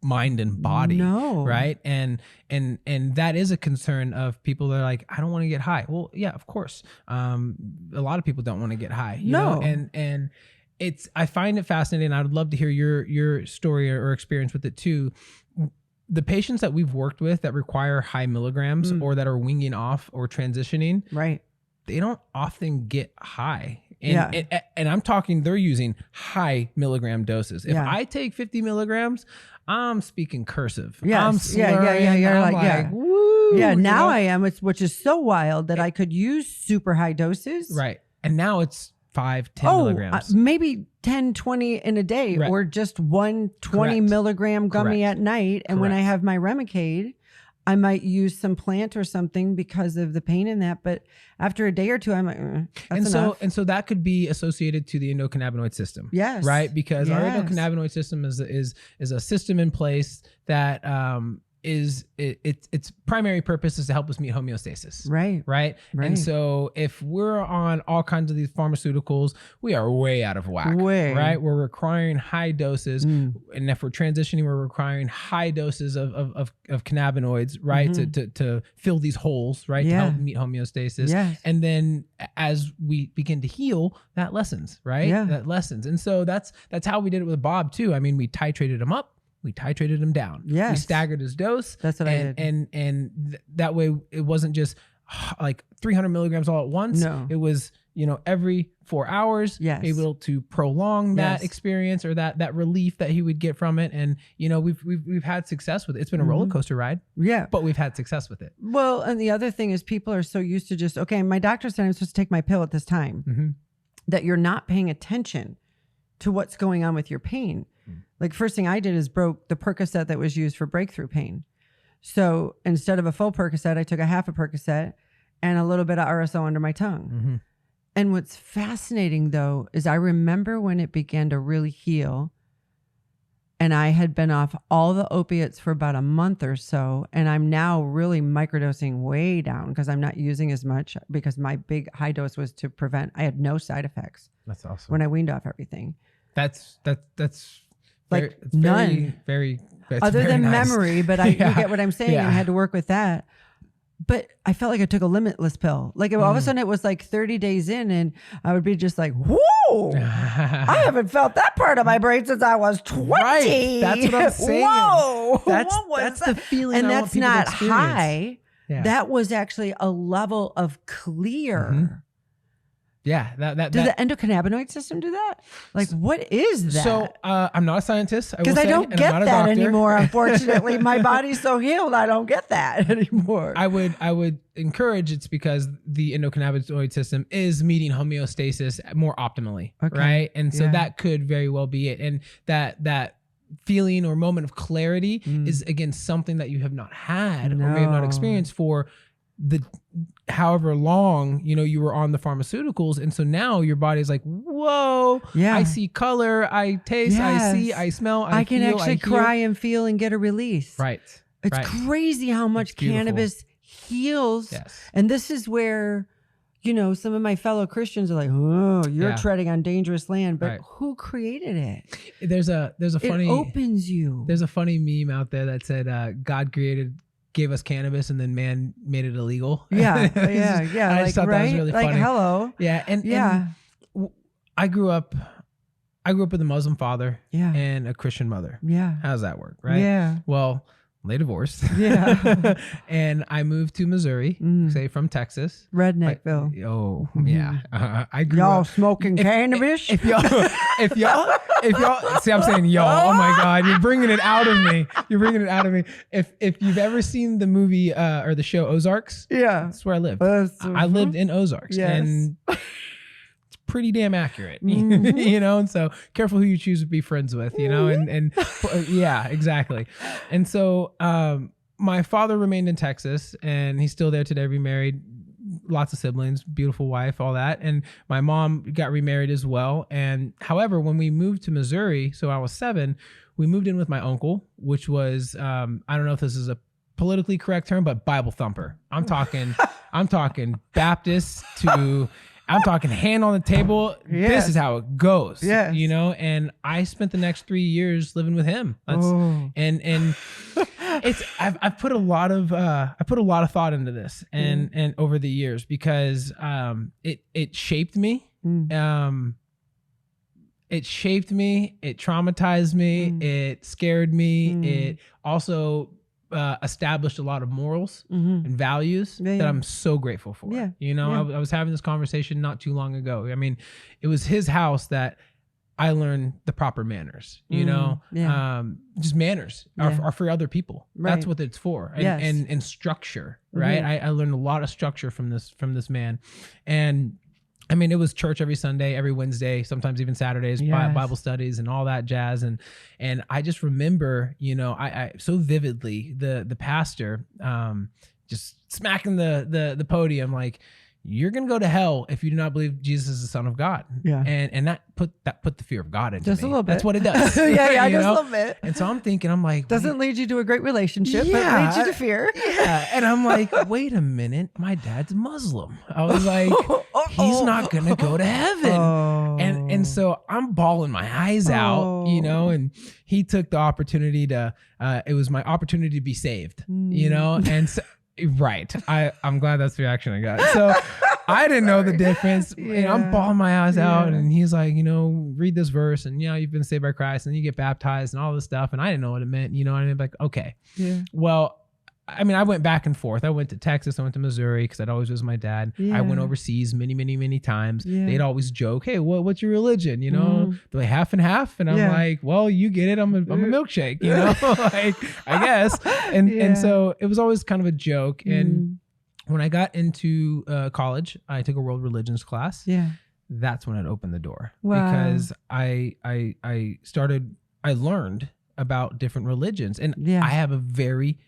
mind and body. No. Right. And that is a concern of people that are like, I don't want to get high. Well, yeah, of course. A lot of people don't want to get high. You know? And I find it fascinating. I would love to hear your story or experience with it too. The patients that we've worked with that require high milligrams or that are winging off or transitioning, they don't often get high. And I'm talking, they're using high milligram doses. If I take 50 milligrams, I'm speaking cursive. I'm slurring. You're like woo. Yeah, now I am, which is so wild that I could use super high doses. Right. And now it's 5, 10 milligrams. Maybe 10, 20 in a day or just one 20 milligram gummy at night. And when I have my Remicade, I might use some plant or something because of the pain in that. But after a day or two, I'm like, that's enough. So that could be associated to the endocannabinoid system. Yes. Right. Because our endocannabinoid system is a system in place that its primary purpose is to help us meet homeostasis. Right. And so if we're on all kinds of these pharmaceuticals, we are way out of whack. Right. We're requiring high doses. And if we're transitioning, we're requiring high doses of cannabinoids, right? To fill these holes, right? To help meet homeostasis. And then as we begin to heal, that lessens, right? That lessens. And so that's how we did it with Bob too. I mean, we titrated him up. We titrated him down. We staggered his dose. That's what I did. And that way it wasn't just like 300 milligrams all at once. No. It was, every 4 hours, able to prolong that experience or that relief that he would get from it. And, we've had success with it. It's been a roller coaster ride. Yeah. But we've had success with it. Well, and the other thing is people are so used to just, okay, my doctor said I'm supposed to take my pill at this time, that you're not paying attention to what's going on with your pain. Like first thing I did is broke the Percocet that was used for breakthrough pain. So instead of a full Percocet, I took a half a Percocet and a little bit of RSO under my tongue. And what's fascinating though, is I remember when it began to really heal and I had been off all the opiates for about a month or so. And I'm now really microdosing way down because I'm not using as much because my big high dose was to prevent, I had no side effects. That's awesome. When I weaned off everything. That's like none. Very other very than nice. memory, but you get what I'm saying. I had to work with that. but I felt like I took a limitless pill. Like all of a sudden it was like 30 days in and I would be just like, whoa, I haven't felt that part of my brain since I was 20. Right. That's what I'm saying. Whoa. That's the feeling. And I that's want people to not experience. high. Yeah. That was actually a level of clear. Yeah. Does the endocannabinoid system do that? Like, what is that? So I'm not a scientist. Because I don't get that anymore. Unfortunately, my body's so healed, I don't get that anymore. I would encourage it's because the endocannabinoid system is meeting homeostasis more optimally, right? And so that could very well be it. And that feeling or moment of clarity is again something that you have not had or may have not experienced for the however long you were on the pharmaceuticals, and so now your body's like, whoa, I see color, I taste, I see, I smell, I can feel, actually cry and feel and get a release. Right. It's crazy how much cannabis heals. Yes. And this is where some of my fellow Christians are like, oh, you're treading on dangerous land, but who created it? There's a funny, it opens you. There's a funny meme out there that said God gave us cannabis and then man made it illegal. Yeah. I just thought that was really funny. Hello. Yeah. And I grew up with a Muslim father and a Christian mother. Yeah. How does that work? Right. Yeah. Well, they divorced. Yeah. And I moved to Missouri, say from Texas. Redneckville. I grew y'all up smoking cannabis? If y'all see, I'm saying y'all. Oh my God, you're bringing it out of me. If you've ever seen the movie or the show Ozarks, that's where I lived. I lived in Ozarks, and it's pretty damn accurate, And so careful who you choose to be friends with, and yeah, exactly. And so my father remained in Texas, and he's still there today, remarried. Lots of siblings, beautiful wife, all that. And my mom got remarried as well. And however, when we moved to Missouri, so I was 7, we moved in with my uncle, which was, I don't know if this is a politically correct term, but Bible thumper. I'm talking Baptist to, I'm talking hand on the table. Yes. This is how it goes, and I spent the next 3 years living with him. And it's, I've put a lot of thought into this and over the years because, it shaped me. It shaped me. It traumatized me. It scared me. It also established a lot of morals and values that I'm so grateful for. I was having this conversation not too long ago. I mean, it was his house that I learned the proper manners, just manners are for other people. Right. That's what it's for. And structure, right? I learned a lot of structure from this man. And I mean, it was church every Sunday, every Wednesday, sometimes even Saturdays, Bible studies and all that jazz. And I just remember, I so vividly the pastor just smacking the podium like, you're going to go to hell if you do not believe Jesus is the Son of God. Yeah. And that put the fear of God into just me. A little bit. That's what it does. Just a little bit. And so I'm thinking, I'm like, doesn't lead you to a great relationship, but leads you to fear. Yeah. And I'm like, wait a minute, my dad's Muslim. I was like, he's not going to go to heaven. And so I'm bawling my eyes out, and he took the opportunity to, it was my opportunity to be saved, and so, right. I'm glad that's the reaction I got. So I didn't know the difference. I'm bawling my eyes out, and he's like, read this verse, and you've been saved by Christ, and you get baptized and all this stuff. And I didn't know what it meant. You know what I mean? Like, okay. Yeah. Well, I mean, I went back and forth. I went to Texas. I went to Missouri because I'd always visit my dad. Yeah. I went overseas many, many, many times. Yeah. They'd always joke, "Hey, what's your religion?" They're like half and half, and I'm like, "Well, you get it. I'm a milkshake." Like I guess. And so it was always kind of a joke. And when I got into college, I took a world religions class. Yeah, that's when it opened the door because I learned about different religions, and I have a very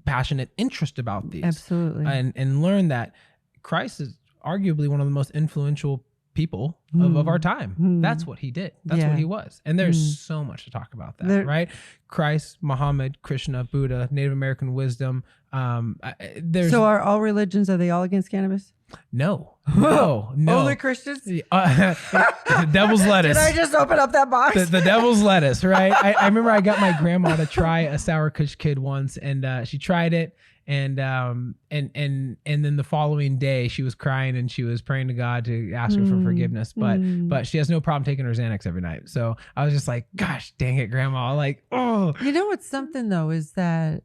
passionate interest about these. Absolutely. And learn that Christ is arguably one of the most influential people of our time. That's what he did. That's what he was. And there's so much to talk about that, right? Christ, Muhammad, Krishna, Buddha, Native American wisdom. So are all religions, are they all against cannabis? No. Only Christians? The devil's lettuce. Did I just open up that box? The devil's lettuce, right? I remember I got my grandma to try a Sour Kush Kid once, and she tried it, and then the following day she was crying and she was praying to God to ask her for forgiveness, but she has no problem taking her Xanax every night. So I was just like, gosh dang it, grandma. Like, oh, you know what's something though is that,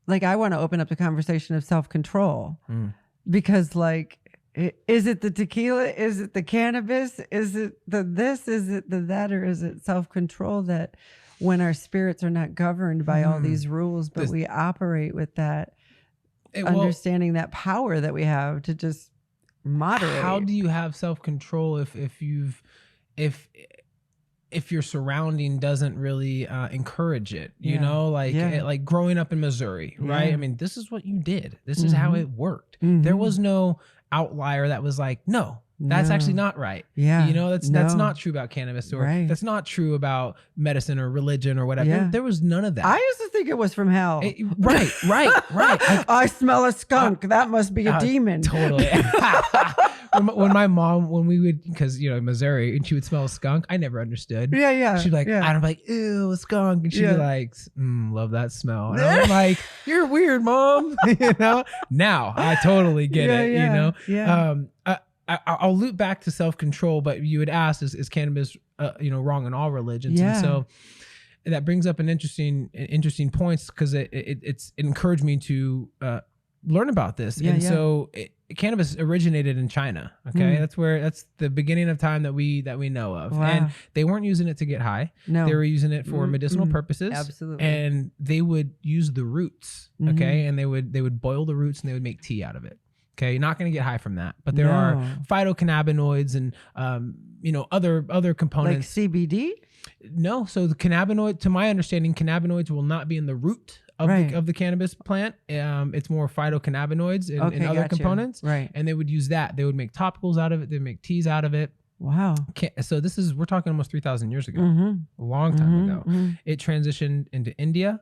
like, I want to open up the conversation of self-control because, like, is it the tequila? Is it the cannabis? Is it the this? Is it the that? Or is it self-control that when our spirits are not governed by all these rules, but we operate with that understanding, that power that we have to just moderate? How do you have self-control if your surrounding doesn't really encourage it, you know, like growing up in Missouri, right? I mean, this is what you did. This is how it worked. There was no outlier that was like, no, that's actually not right. Yeah. You know, that's not true about cannabis, or that's not true about medicine or religion or whatever. Yeah. There was none of that. I used to think it was from hell. Right. I smell a skunk. That must be a demon. Totally. When my mom, when we would, because, you know, Missouri, and she would smell a skunk, I never understood. Yeah. She'd be like, I'm like, ew, a skunk. And she'd be like, love that smell. And I'm like, you're weird, Mom. You know? Now I totally get it, you know? Yeah. I'll loop back to self-control, but you had asked, is cannabis, you know, wrong in all religions? Yeah. And so that brings up an interesting points, because it encouraged me to learn about this. So cannabis originated in China. Okay. That's the beginning of time that we know of. Wow. And they weren't using it to get high. No. They were using it for medicinal purposes. Absolutely. And they would use the roots. Okay. And they would boil the roots and they would make tea out of it. Okay, you're not going to get high from that, but there are phytocannabinoids and you know, other components like CBD. No, so the cannabinoid, to my understanding, cannabinoids will not be in the root of the cannabis plant. It's more phytocannabinoids and other components, right? And they would use that. They would make topicals out of it. They would make teas out of it. Wow. So we're talking almost 3,000 years ago, a long time ago. It transitioned into India.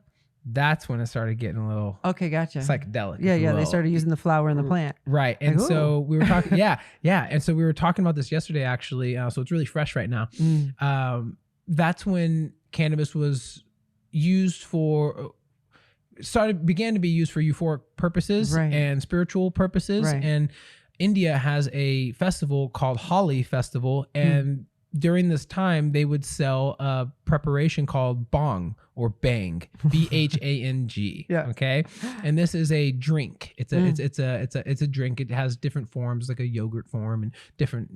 That's when it started getting a little psychedelic. Yeah. They started using the flower in the plant. Right. And so we were talking, And so we were talking about this yesterday, actually. So it's really fresh right now. That's when cannabis was used began to be used for euphoric purposes and spiritual purposes. And India has a festival called Holi Festival. And during this time, they would sell a preparation called bhang or bang, BHANG. Okay. And this is a drink. It's a drink. It has different forms, like a yogurt form and different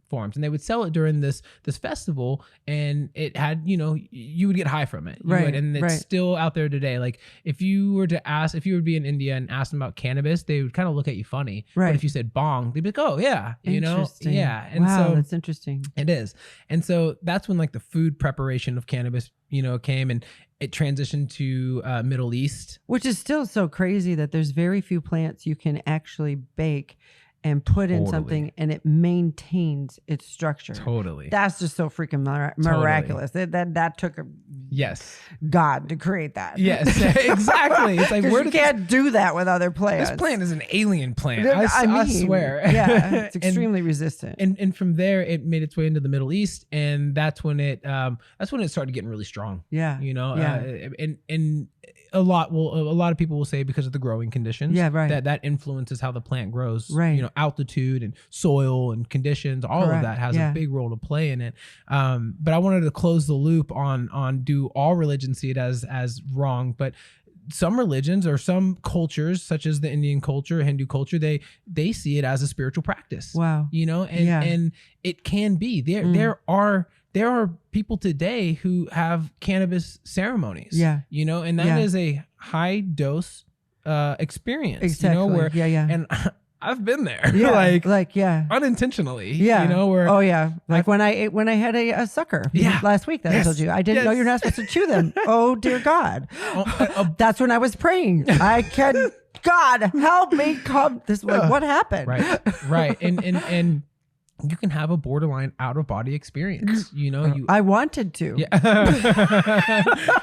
forms. And they would sell it during this festival, and it had, you know, you would get high from it. And it's still out there today. Like if you were to be in India and ask them about cannabis, they would kind of look at you funny. But if you said bong, they'd be like, oh yeah, you know? Yeah. And so that's interesting. It is. And so that's when like the food preparation of cannabis, you know, came, and it transitioned to Middle East. Which is still so crazy that there's very few plants you can actually bake and put in something and it maintains its structure. Totally. That's just so freaking miraculous. That took God to create that. Yes, exactly. It's like, you can't do that with other plants. This plant is an alien plant. I swear. Yeah, it's extremely resistant. And from there, it made its way into the Middle East, and that's when it started getting really strong. Yeah, you know. Yeah. And a lot of people will say because of the growing conditions. Yeah, right. That influences how the plant grows. Right. You know, altitude and soil and conditions, all of that has a big role to play in it. But I wanted to close the loop on do all religions see it as wrong, but some religions or some cultures, such as the Indian culture, Hindu culture, they see it as a spiritual practice. Wow. You know, and it can be. There are people today who have cannabis ceremonies. Yeah. You know, and that is a high dose experience. Exactly. You know, where and I've been there. Yeah. Unintentionally. Yeah. You know, where like when I had a sucker last week that I told you. I didn't know you're not supposed to chew them. Oh dear God. That's when I was praying. God help me come this way. What happened? Right. And you can have a borderline out of body experience. You know, I wanted to. Yeah.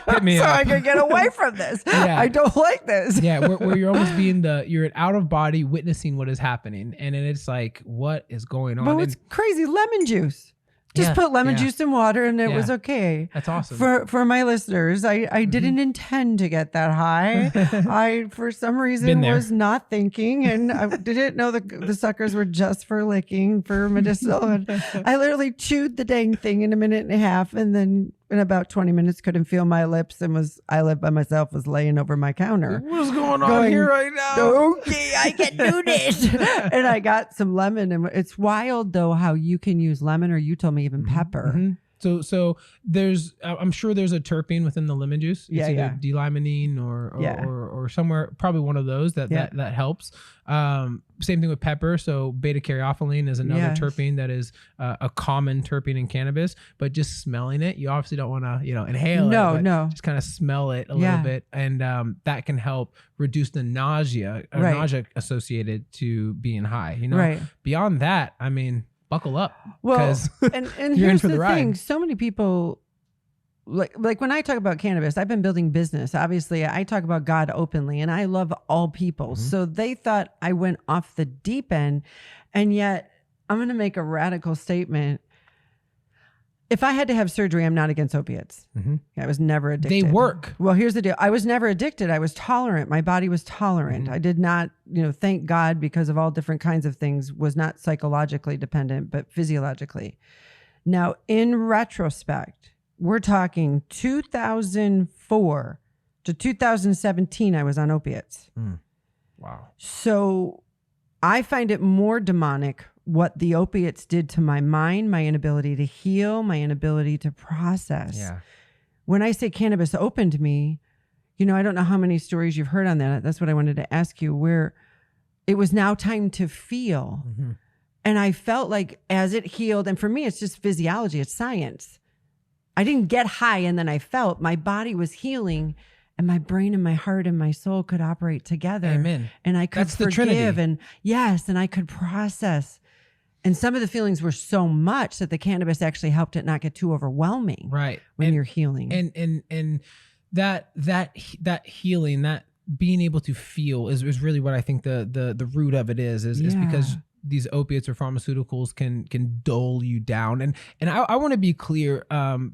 Hit me up. I could get away from this. Yeah. I don't like this. Yeah, where you're almost you're out of body witnessing what is happening, and then it's like, what is going on? But it's crazy lemon juice. Just put lemon juice in water and it was okay. That's awesome. For my listeners, I didn't intend to get that high. I, for some reason, was not thinking, and I didn't know the suckers were just for licking, for medicinal. And I literally chewed the dang thing in a minute and a half, and then in about 20 minutes couldn't feel my lips, and I lived by myself, was laying over my counter. What's going on here right now? Okay, I can do this. And I got some lemon, and it's wild though how you can use lemon, or you told me even pepper. So there's, I'm sure there's a terpene within the lemon juice. It's either D-limonene or somewhere, probably one of those that helps. Same thing with pepper. So beta caryophyllene is another terpene that is a common terpene in cannabis, but just smelling it, you obviously don't want to, inhale it. No. Just kind of smell it a little bit. And that can help reduce the nausea associated to being high, Beyond that, I mean, buckle up. Well, and here's the thing. So many people, like when I talk about cannabis, I've been building business. Obviously, I talk about God openly, and I love all people. So they thought I went off the deep end. And yet I'm going to make a radical statement. If I had to have surgery, I'm not against opiates. I was never addicted. They work. Well, here's the deal. I was never addicted. I was tolerant. My body was tolerant. I did not, thank God, because of all different kinds of things, was not psychologically dependent, but physiologically. Now, in retrospect, we're talking 2004 to 2017, I was on opiates. Wow. So I find it more demonic what the opiates did to my mind, my inability to heal, my inability to process. When I say cannabis opened me, I don't know how many stories you've heard on that. That's what I wanted to ask you, where it was now time to feel. And I felt like as it healed, and for me, it's just physiology, it's science. I didn't get high and then I felt my body was healing, and my brain and my heart and my soul could operate together. Amen. And I could forgive, and I could process. And some of the feelings were so much that the cannabis actually helped it not get too overwhelming. Right. When you're healing. And that healing, that being able to feel is really what I think the root of it is because these opiates or pharmaceuticals can dull you down. And I want to be clear,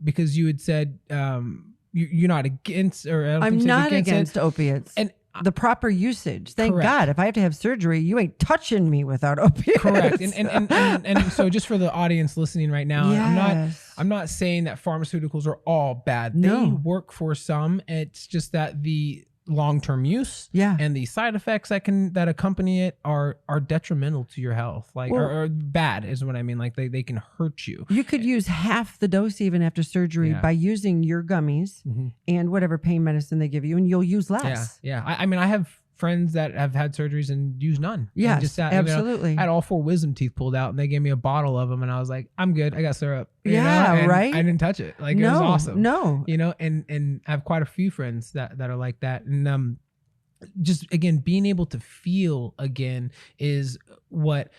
because you had said you're not against, or I'm not against opiates. And the proper usage. Thank God. If I have to have surgery, you ain't touching me without opiates. Correct. And so just for the audience listening right now, I'm not saying that pharmaceuticals are all bad. They work for some. It's just that the long-term use and the side effects that accompany it are detrimental to your health, or bad is what I mean. Like they can hurt you. You could use half the dose even after surgery by using your gummies and whatever pain medicine they give you, and you'll use less. I mean, I have friends that have had surgeries and use none. Yes, absolutely. I had all 4 wisdom teeth pulled out, and they gave me a bottle of them, and I was like, I'm good. I got syrup. Right. I didn't touch it. It was awesome. And I have quite a few friends that are like that. And just again, being able to feel again is what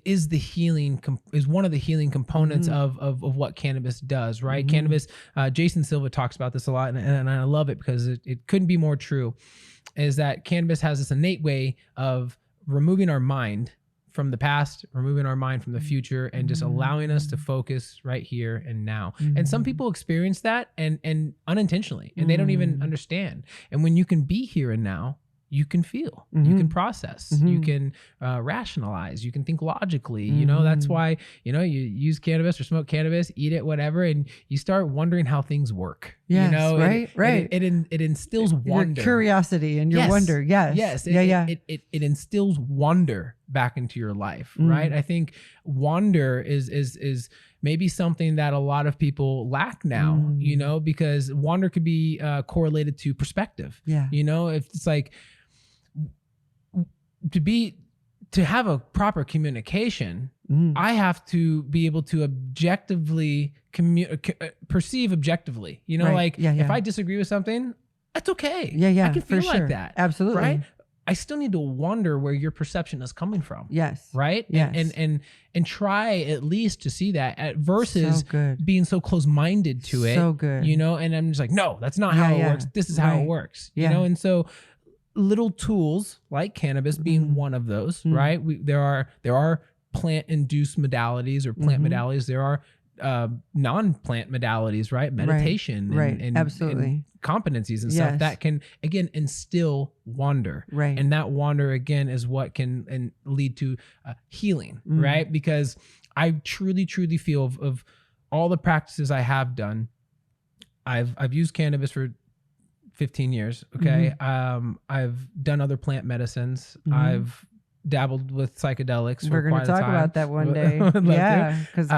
is the healing is one of the healing components of what cannabis does, right? Cannabis, Jason Silva talks about this a lot, and I love it because it couldn't be more true, is that cannabis has this innate way of removing our mind from the past, removing our mind from the future, and just allowing us to focus right here and now. And some people experience that and unintentionally, and they don't even understand. And when you can be here and now, you can feel, you can process, you can rationalize, you can think logically. That's why, you use cannabis or smoke cannabis, eat it, whatever, and you start wondering how things work. Right. It instills wonder, your curiosity and your wonder. It instills wonder back into your life, right? I think wonder is maybe something that a lot of people lack now, because wonder could be correlated to perspective. If it's like to have a proper communication, I have to be able to objectively perceive objectively. If I disagree with something, that's okay. I can feel like that. Absolutely. Right? I still need to wonder where your perception is coming from. Yes. Right? Yes. And try at least to see that versus being so close-minded to it. So good. And I'm just like, no, that's not how it works. This is how it works. And so little tools like cannabis being one of those, right? There are plant-induced modalities or plant modalities. There are non-plant modalities, right? Meditation and absolutely. And competencies and stuff that can, again, instill wonder. Right. And that wonder, again, is what can lead to healing, right? Because I truly, truly feel of all the practices I have done, I've used cannabis for 15 years. Okay. I've done other plant medicines. I've dabbled with psychedelics. We're going to talk about that one day. Because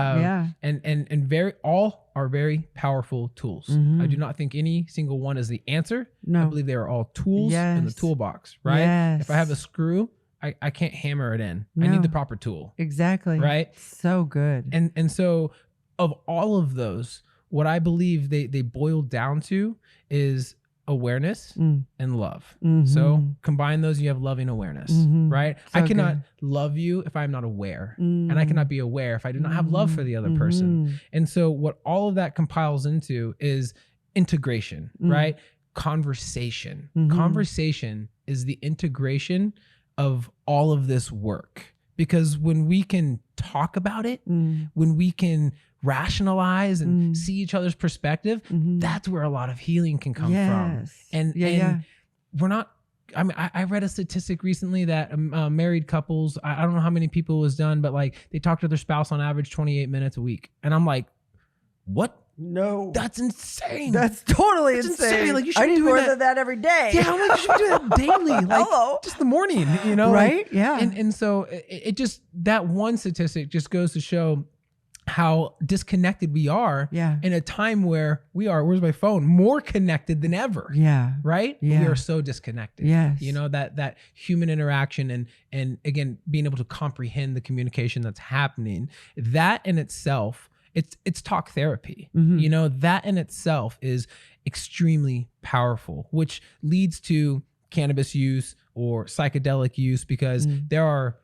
and all are very powerful tools. I do not think any single one is the answer. I believe they are all tools in the toolbox, right? If I have a screw, I can't hammer it in. I need the proper tool. Exactly. Right? So good. And so of all of those, what I believe they boil down to is awareness and love. So combine those, you have loving awareness, right? So I cannot love you if I'm not aware, and I cannot be aware if I do not have love for the other person. And so what all of that compiles into is integration, right? Conversation. Conversation is the integration of all of this work, because when we can talk about it, when we can rationalize and see each other's perspective, that's where a lot of healing can come from. And we're not, I mean, I read a statistic recently that married couples, I don't know how many people it was done, but like they talk to their spouse on average 28 minutes a week. And I'm like, what? No, that's insane. That's totally insane. Like, you should I need more than that every day. Yeah, I'm like, you should do that daily. Like, just the morning, you know? Right? Like, yeah. And so it just, that one statistic just goes to show how disconnected we are in a time where we are, where's my phone, more connected than ever. Yeah. Right? Yeah. We are so disconnected. Yes. You know, that human interaction and again, being able to comprehend the communication that's happening, that in itself, it's talk therapy. You know, that in itself is extremely powerful, which leads to cannabis use or psychedelic use, because there are,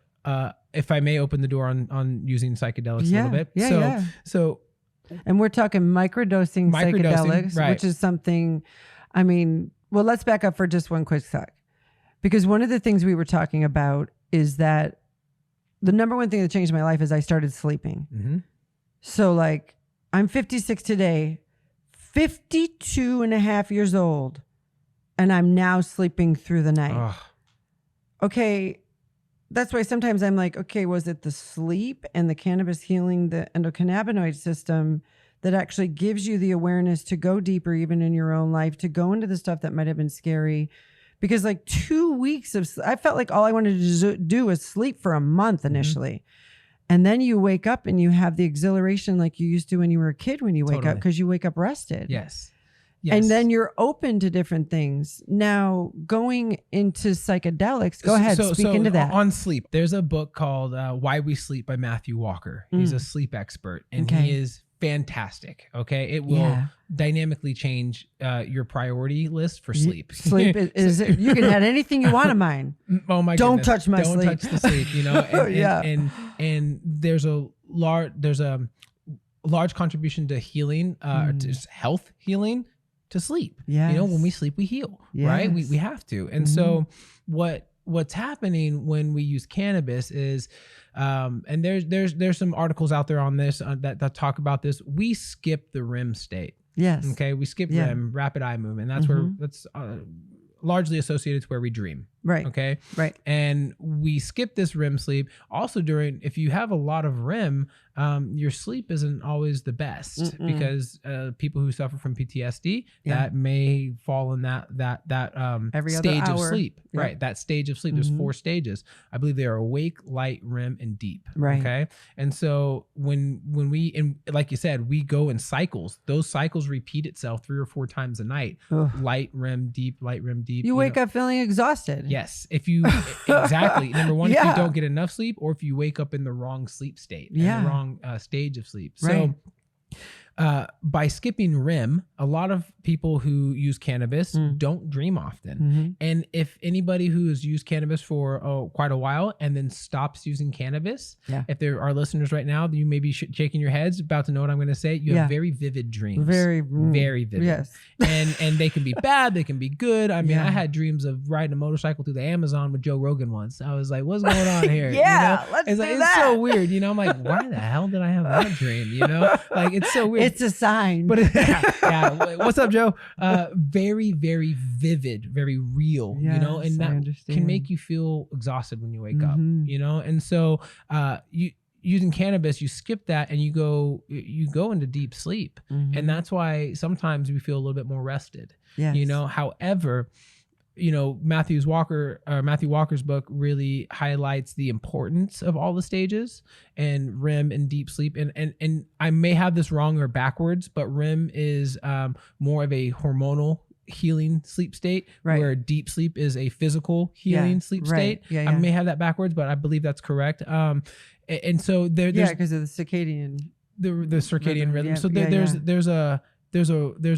if I may open the door on using psychedelics a little bit. So, and we're talking microdosing psychedelics, right, which is something, I mean, well, let's back up for just one quick sec, because one of the things we were talking about is that the number one thing that changed my life is I started sleeping. So like, I'm 56 today, 52 and a half years old, and I'm now sleeping through the night. Okay. That's why sometimes I'm like, okay, was it the sleep and the cannabis healing the endocannabinoid system that actually gives you the awareness to go deeper even in your own life, to go into the stuff that might have been scary? Because like 2 weeks I felt like all I wanted to do was sleep for a month initially. And then you wake up and you have the exhilaration like you used to when you were a kid when you wake up, because you wake up rested. Yes. And then you're open to different things. Now, going into psychedelics, go ahead, speak into that. On sleep, there's a book called Why We Sleep by Matthew Walker. He's a sleep expert, and he is fantastic. Okay. It will dynamically change your priority list for sleep. Sleep is you can add anything you want of mine. Oh my Don't goodness. touch my Don't sleep. touch the sleep, you know? And there's a large contribution to healing, to health healing, to sleep. Yes. You know, when we sleep, we heal, right? We have to. And so what's happening when we use cannabis is, and there's some articles out there on this that talk about this. We skip the REM state. Yes. Okay. We skip REM, rapid eye movement. That's where that's largely associated to where we dream. Right. Okay. Right. And we skip this REM sleep. Also if you have a lot of REM, your sleep isn't always the best, because people who suffer from PTSD, that may fall in that every stage other of hour. sleep, right? That stage of sleep. There's 4 stages. I believe they are awake, light, REM, and deep. Right. Okay. And so when we, and like you said, we go in cycles. Those cycles repeat itself 3 or 4 times a night. Light, REM, deep, light, REM, deep. You wake up feeling exhausted. Yes. If you, exactly. Number one, if you don't get enough sleep, or if you wake up in the wrong sleep state, in the wrong stage of sleep. Right. So by skipping REM, a lot of people who use cannabis don't dream often. And if anybody who has used cannabis for quite a while and then stops using cannabis, if there are listeners right now, you may be shaking your heads, about to know what I'm going to say. You have very vivid dreams. Very vivid. Yes. And they can be bad. They can be good. I mean, I had dreams of riding a motorcycle through the Amazon with Joe Rogan once. I was like, what's going on here? Let's do that. It's so weird. I'm like, why the hell did I have that dream? Like, it's so weird. It's a sign. But what's up, Joe? Very, very vivid, very real, and that can make you feel exhausted when you wake up, and so using cannabis, you skip that and you go into deep sleep. And that's why sometimes we feel a little bit more rested. However, Matthew Walker's book really highlights the importance of all the stages and REM and deep sleep. And I may have this wrong or backwards, but REM is more of a hormonal healing sleep state, where deep sleep is a physical healing sleep state. I may have that backwards, but I believe that's correct. And so there's because of the circadian rhythm. So there's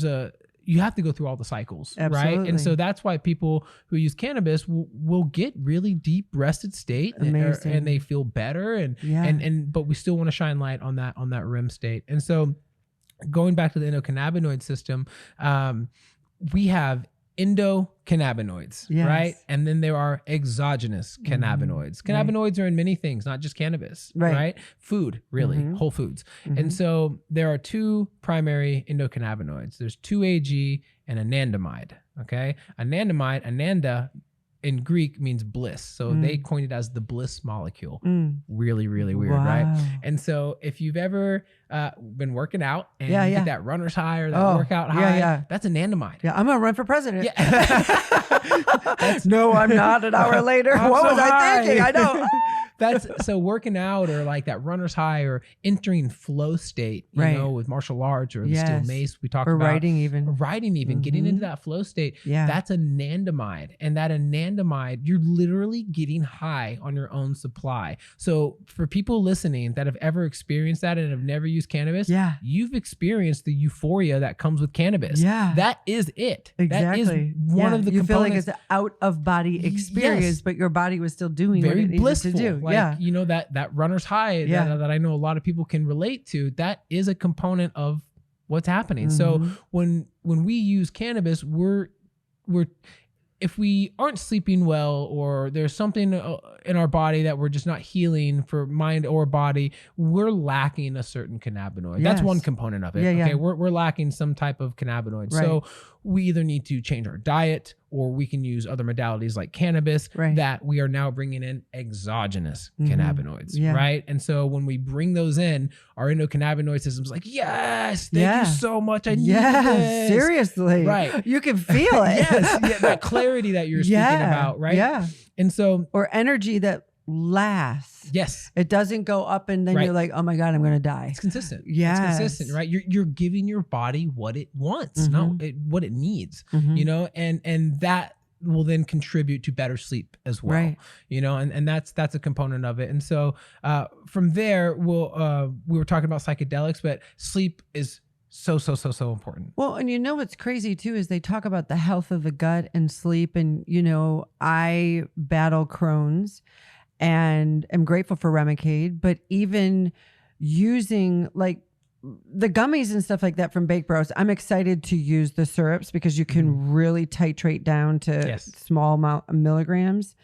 a you have to go through all the cycles. Absolutely. Right? And so that's why people who use cannabis will get really deep rested state and they feel better but we still want to shine light on that REM state. And so going back to the endocannabinoid system, we have endocannabinoids, right? And then there are exogenous cannabinoids. Cannabinoids are in many things, not just cannabis, right? Food, really, whole foods. And so there are two primary endocannabinoids. There's 2-AG and anandamide, okay? Ananda in Greek means bliss. So they coined it as the bliss molecule. Really, really weird, right? And so if you've ever been working out and you get that runner's high or that workout high, that's anandamide. Yeah, I'm going to run for president. No, I'm not. An hour later. What was I thinking? I know. So working out or like that runner's high or entering flow state, you know, with martial arts or the steel mace we talked about. Writing even, getting into that flow state. That's anandamide. And that anandamide, you're literally getting high on your own supply. So for people listening that have ever experienced that and have never used cannabis, you've experienced the euphoria that comes with cannabis. That is it. Exactly. That is one of the components. You feel like it's an out of body experience, but your body was still doing very what it blissful. needed to do. That runner's high that I know a lot of people can relate to, that is a component of what's happening. So when we use cannabis, we're if we aren't sleeping well or there's something in our body that we're just not healing for mind or body, we're lacking a certain cannabinoid. That's one component of it. Okay, we're lacking some type of cannabinoid. So we either need to change our diet or we can use other modalities like cannabis that we are now bringing in exogenous cannabinoids, right? And so when we bring those in, our endocannabinoid system's like, yes, thank you so much. I need this. Seriously. Right. You can feel it. That clarity that you're speaking about, right? Yeah. And so, or energy that lasts. Yes. It doesn't go up and then you're like, oh my God, I'm going to die. It's consistent. Yeah. It's consistent, right? You're giving your body what it wants, not what it needs, and that will then contribute to better sleep as well, and that's a component of it. And so from there, we were talking about psychedelics, but sleep is so important. Well, and what's crazy too is they talk about the health of the gut and sleep. And, I battle Crohn's and am grateful for Remicade, but even using like the gummies and stuff like that from Bake Bros, I'm excited to use the syrups because you can really titrate down to small milligrams.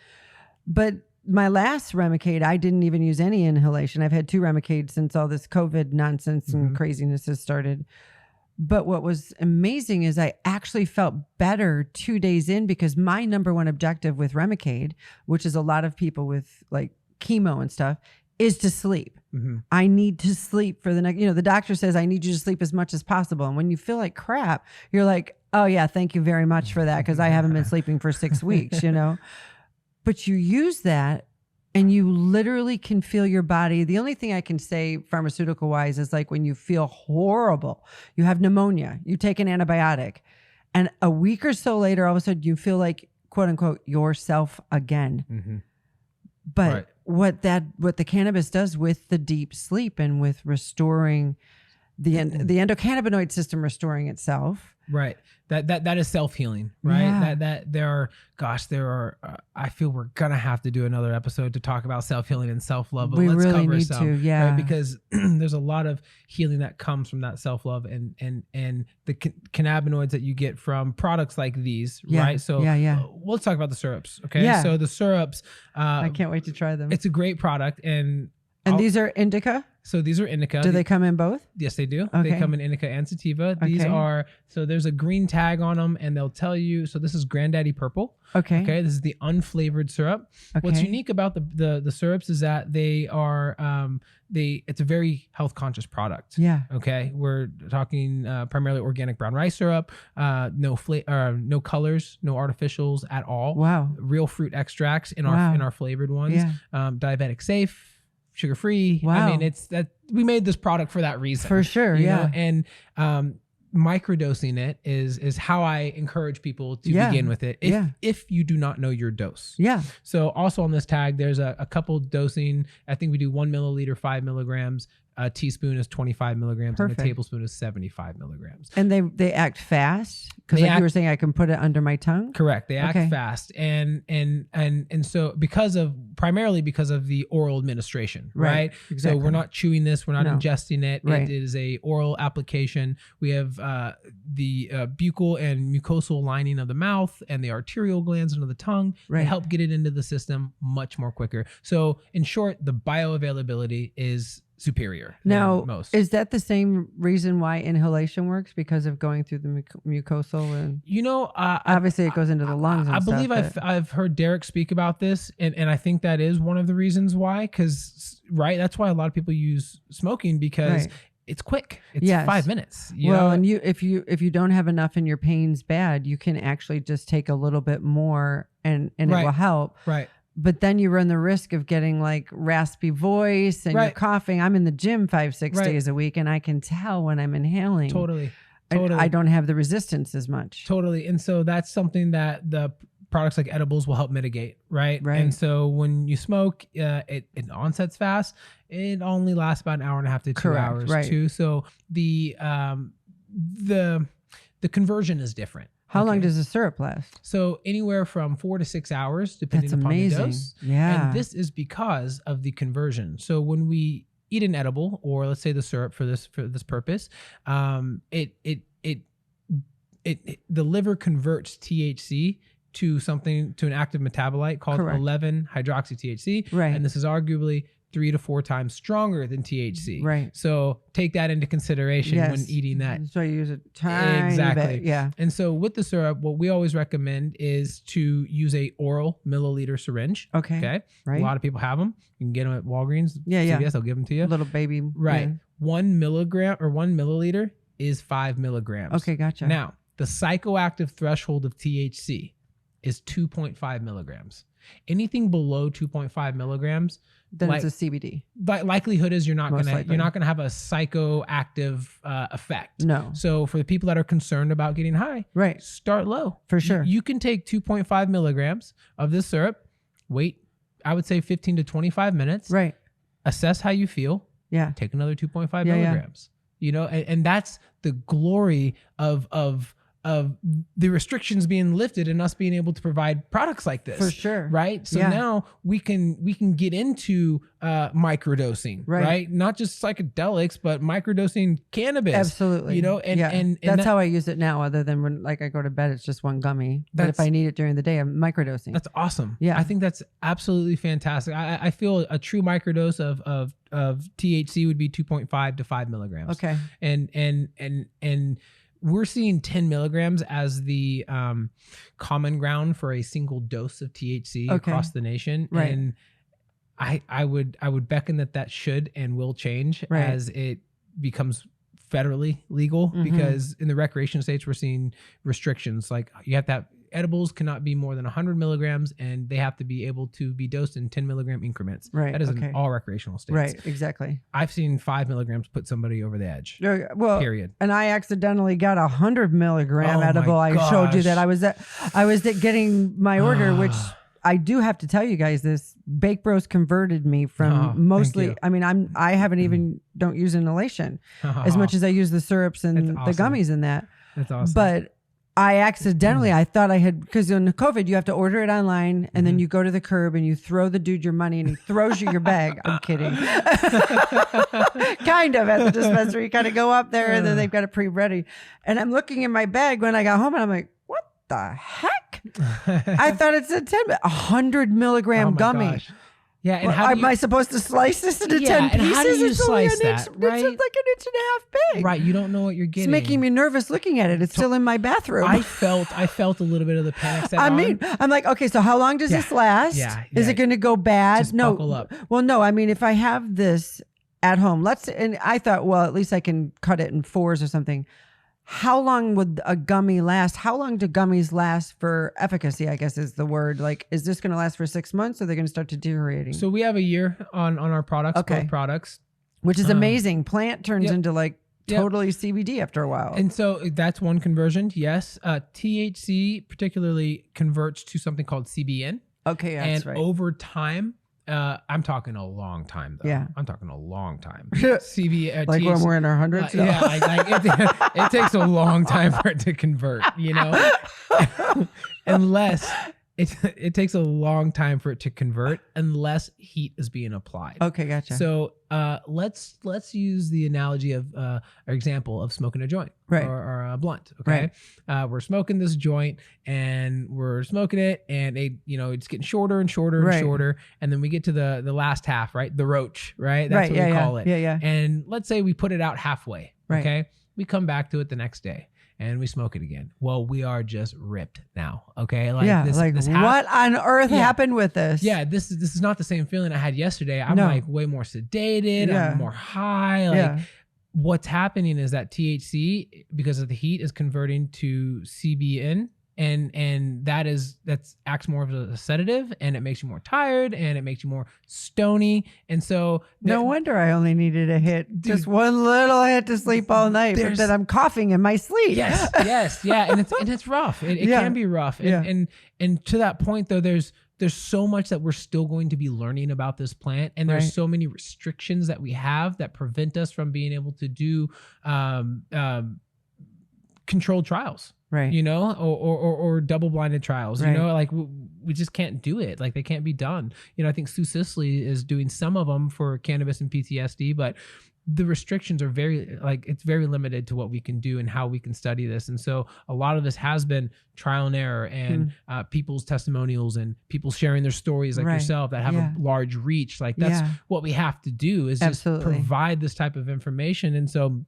But my last Remicade, I didn't even use any inhalation. I've had 2 Remicades since all this COVID nonsense and craziness has started. But what was amazing is I actually felt better 2 days in because my number one objective with Remicade, which is a lot of people with like chemo and stuff, is to sleep. I need to sleep for the next, the doctor says I need you to sleep as much as possible. And when you feel like crap, you're like, oh yeah, thank you very much for that because I haven't been sleeping for 6 weeks, But you use that and you literally can feel your body. The only thing I can say pharmaceutical wise is like when you feel horrible, you have pneumonia, you take an antibiotic, and a week or so later, all of a sudden you feel like, quote unquote, yourself again. But what the cannabis does with the deep sleep and with restoring the endocannabinoid system restoring itself. Right. That is self-healing, right? Yeah. There are I feel we're gonna have to do another episode to talk about self-healing and self-love, but We let's really cover need some, to, yeah. right? Because there's a lot of healing that comes from that self-love and the cannabinoids that you get from products like these, right? So let's talk about the syrups, okay? Yeah. So the syrups, I can't wait to try them. it's a great product, and these are indica? So these are indica. Do they come in both? Yes, they do. Okay. They come in indica and sativa. These are, so there's a green tag on them, and they'll tell you, so this is Granddaddy Purple. Okay. Okay. This is the unflavored syrup. Okay. What's unique about the syrups is that they are, it's a very health conscious product. Yeah. Okay. We're talking primarily organic brown rice syrup, no colors, no artificials at all. Wow. Real fruit extracts in our flavored ones. Yeah. Diabetic safe. Sugar free. Wow. I mean, it's that we made this product for that reason. For sure. You Yeah. know? And microdosing it is how I encourage people to begin with it. If you do not know your dose. Yeah. So also on this tag, there's a couple dosing. I think we do 1 milliliter, 5 milligrams. A teaspoon is 25 milligrams. Perfect. And a tablespoon is 75 milligrams. And they act fast? Because you were saying, I can put it under my tongue? Correct. They act fast. And so primarily because of the oral administration, right? Exactly. So we're not chewing this. We're not ingesting it. Right. It is a oral application. We have the buccal and mucosal lining of the mouth and the arterial glands under the tongue. Right. They help get it into the system much more quicker. So in short, the bioavailability is superior. Now, most. Is that the same reason why inhalation works? Because of going through the mucosal and obviously it goes into the lungs. I believe I've heard Derek speak about this, and I think that is one of the reasons why. Because that's why a lot of people use smoking because it's quick. It's 5 minutes. And if you don't have enough and your pain's bad, you can actually just take a little bit more and it will help. Right. But then you run the risk of getting like raspy voice and you're coughing. I'm in the gym 5-6 days a week and I can tell when I'm inhaling. Totally. I don't have the resistance as much. Totally. And so that's something that the products like edibles will help mitigate. Right. And so when you smoke, it onsets fast. It only lasts about an hour and a half to 2 hours too. So the conversion is different. How long does the syrup last? So anywhere from 4 to 6 hours, depending upon the dose. Yeah. And this is because of the conversion. So when we eat an edible, or let's say the syrup for this purpose, the liver converts THC to an active metabolite called 11-hydroxy-THC. Right. And this is arguably 3 to 4 times stronger than THC. Right. So take that into consideration when eating that. So you use a tiny bit. Yeah. And so with the syrup, what we always recommend is to use a oral milliliter syringe. Okay. Right. A lot of people have them. You can get them at Walgreens. CVS, they'll give them to you. Little baby. Right. 1 milligram or 1 milliliter is 5 milligrams. Okay. Gotcha. Now, the psychoactive threshold of THC is 2.5 milligrams. Anything below 2.5 milligrams, then it's a CBD. But likelihood is you're not gonna have a psychoactive effect. No. So for the people that are concerned about getting high, start low. For sure. You can take 2.5 milligrams of this syrup. Wait, I would say 15 to 25 minutes. Right. Assess how you feel. Yeah. Take another 2.5 milligrams. And that's the glory of the restrictions being lifted and us being able to provide products like this. For sure. Right. So now we can get into microdosing, right? Not just psychedelics, but microdosing cannabis. Absolutely. And that's how I use it now, other than when I go to bed, it's just one gummy. But if I need it during the day, I'm microdosing. That's awesome. Yeah. I think that's absolutely fantastic. I feel a true microdose of THC would be 2.5 to 5 milligrams. Okay. And we're seeing 10 milligrams as the common ground for a single dose of THC across the nation. Right. And I would beckon that should and will change as it becomes federally legal, because in the recreation states, we're seeing restrictions. Like you have to have edibles cannot be more than 100 milligrams, and they have to be able to be dosed in 10 milligram increments. Right. That is in all recreational states. Right. Exactly. I've seen 5 milligrams put somebody over the edge. Well, period. And I accidentally got 100 milligram edible. I showed you that I was at getting my order, which I do have to tell you guys this. Bake Bros converted me from mostly, I mean, I haven't even, don't use inhalation as much as I use the syrups and the gummies in that. That's awesome. But I accidentally, I thought I had, because in COVID, you have to order it online and then you go to the curb and you throw the dude your money and he throws you your bag. I'm kidding. Kind of at the dispensary. You kind of go up there and then they've got it pre-ready. And I'm looking in my bag when I got home and I'm like, what the heck? I thought it said 100 milligram gummy. Gosh. Yeah, and well, am I supposed to slice this into 10 pieces? And how do you slice that? Right? It's like an inch and a half big. Right, you don't know what you're getting. It's making me nervous looking at it. It's still in my bathroom. I felt a little bit of the panic set I'm like, okay, so how long does this last? Yeah. Is it going to go bad? Just buckle up. Well, no. I mean, if I have this at home, and I thought, well, at least I can cut it in 4s or something. How long would a gummy last? How long do gummies last for efficacy, I guess is the word. Like, is this going to last for 6 months or are they going to start deteriorating? So we have a year on our products, both products. Which is amazing. Plant turns into like totally CBD after a while. And so that's one conversion, yes. THC particularly converts to something called CBN. Okay, that's right. And over time, I'm talking a long time though. Yeah. I'm talking a long time. Like THC, when we're in our hundreds? Yeah, it takes a long time for it to convert, you know? Unless it takes a long time for it to convert unless heat is being applied. Okay, gotcha. So let's use the analogy of or example of smoking a joint, right, or a blunt. Okay, we're smoking this joint and we're smoking it, and it's getting shorter and shorter and shorter, and then we get to the last half, right? The roach, right? That's what we call it. Yeah. And let's say we put it out halfway. Right. Okay, we come back to it the next day. And we smoke it again. Well, we are just ripped now. Okay. What on earth happened with this? Yeah. This is not the same feeling I had yesterday. I'm like way more sedated. I'm more high. What's happening is that THC, because of the heat, is converting to CBN. And that acts more of a sedative, and it makes you more tired, and it makes you more stony. And so no wonder I only needed a hit, just one little hit to sleep all night, but then I'm coughing in my sleep. Yes, yeah, and it's rough. It can be rough. And to that point though, there's so much that we're still going to be learning about this plant, and there's so many restrictions that we have that prevent us from being able to do controlled trials. Right. Or double-blinded trials, like we just can't do it. Like they can't be done. I think Sue Sisley is doing some of them for cannabis and PTSD, but the restrictions are it's very limited to what we can do and how we can study this. And so a lot of this has been trial and error and people's testimonials and people sharing their stories like yourself that have a large reach. Like that's what we have to do is just provide this type of information. And so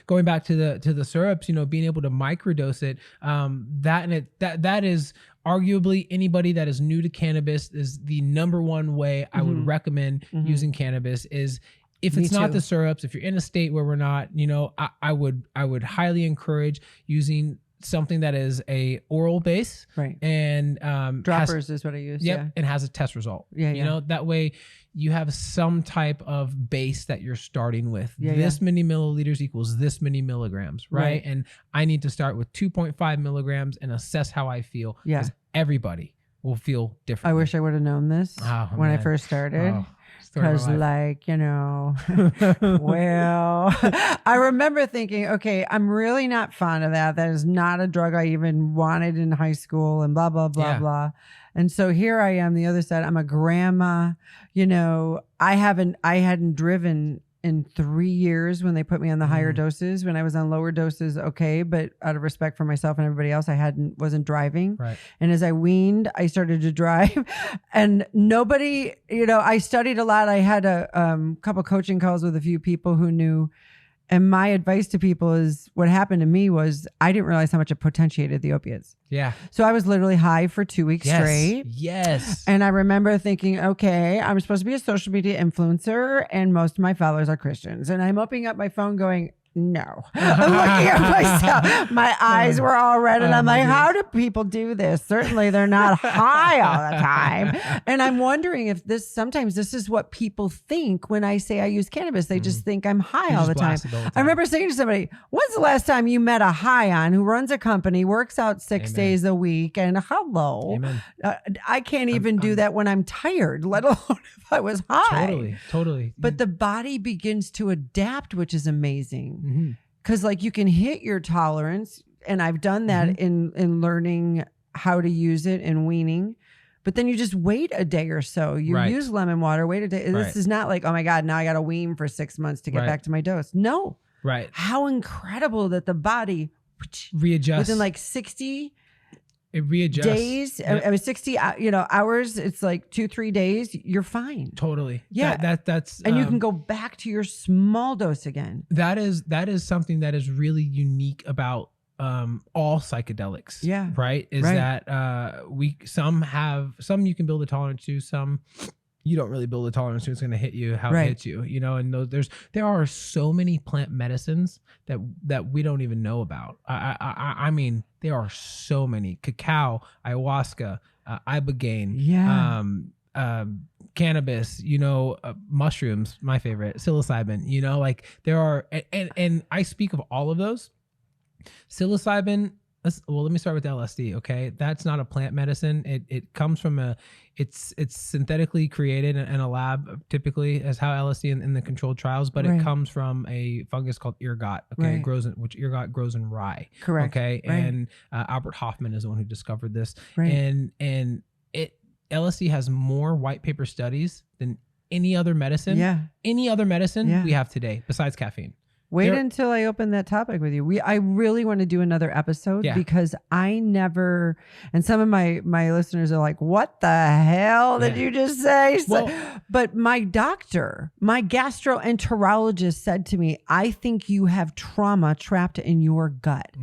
going back to the syrups, being able to microdose it, that is arguably anybody that is new to cannabis is the number one way I would recommend using cannabis is if it's not the syrups, if you're in a state where we're not, I would highly encourage using something that is a oral base, and droppers is what I use. And has a test result. That way you have some type of base that you're starting with. This many milliliters equals this many milligrams, right? And I need to start with 2.5 milligrams and assess how I feel. Because everybody will feel different. I wish I would have known this when I first started. Because well, I remember thinking, okay, I'm really not fond of that. That is not a drug I even wanted in high school and blah, blah, blah, blah. And so here I am, the other side. I'm a grandma, I hadn't driven in 3 years when they put me on the higher doses. When I was on lower doses, okay, but out of respect for myself and everybody else, I wasn't driving. And as I weaned, I started to drive, and nobody, I studied a lot. I had a couple coaching calls with a few people who knew. And my advice to people is what happened to me was I didn't realize how much it potentiated the opiates. So I was literally high for 2 weeks straight. And I remember thinking, okay, I'm supposed to be a social media influencer and most of my followers are Christians. And I'm opening up my phone going, no. I'm looking at myself. My eyes were all red, and I'm like, how do people do this? Certainly they're not high all the time. And I'm wondering if sometimes this is what people think when I say I use cannabis. They just think I'm high all the time. I remember saying to somebody, when's the last time you met a high-on who runs a company, works out 6 days a week, and hello. I can't even do that when I'm tired, let alone if I was high. Totally. But the body begins to adapt, which is amazing. Because like you can hit your tolerance, and I've done that in learning how to use it and weaning. But then you just wait a day or so. You use lemon water, wait a day. This is not like, oh my God, now I got to wean for 6 months to get back to my dose. No. Right. How incredible that the body readjusts within like 60 it readjusts days. Yep. I mean, 60 hours. It's like 2-3 days. You're fine. Totally. Yeah. That's and you can go back to your small dose again. That is something that is really unique about all psychedelics. Yeah. Right. Is that some you can build a tolerance to, some you don't really build a tolerance to. It's going to hit you how it hits you, and there are so many plant medicines that we don't even know about. I mean, there are so many: cacao, ayahuasca, ibogaine, cannabis, mushrooms, my favorite, psilocybin, like there are, and I speak of all of those. Psilocybin, let me start with LSD. Okay, that's not a plant medicine. It comes from it's synthetically created in a lab, typically, as how LSD in the controlled trials. But it comes from a fungus called ergot. Okay, ergot grows in rye. Correct. Okay, and Albert Hofmann is the one who discovered this. Right. And LSD has more white paper studies than any other medicine. Yeah. Any other medicine we have today besides caffeine. Wait until I open that topic with you. I really want to do another episode because I never, and some of my listeners are like, what the hell did you just say? But my doctor, my gastroenterologist said to me, I think you have trauma trapped in your gut.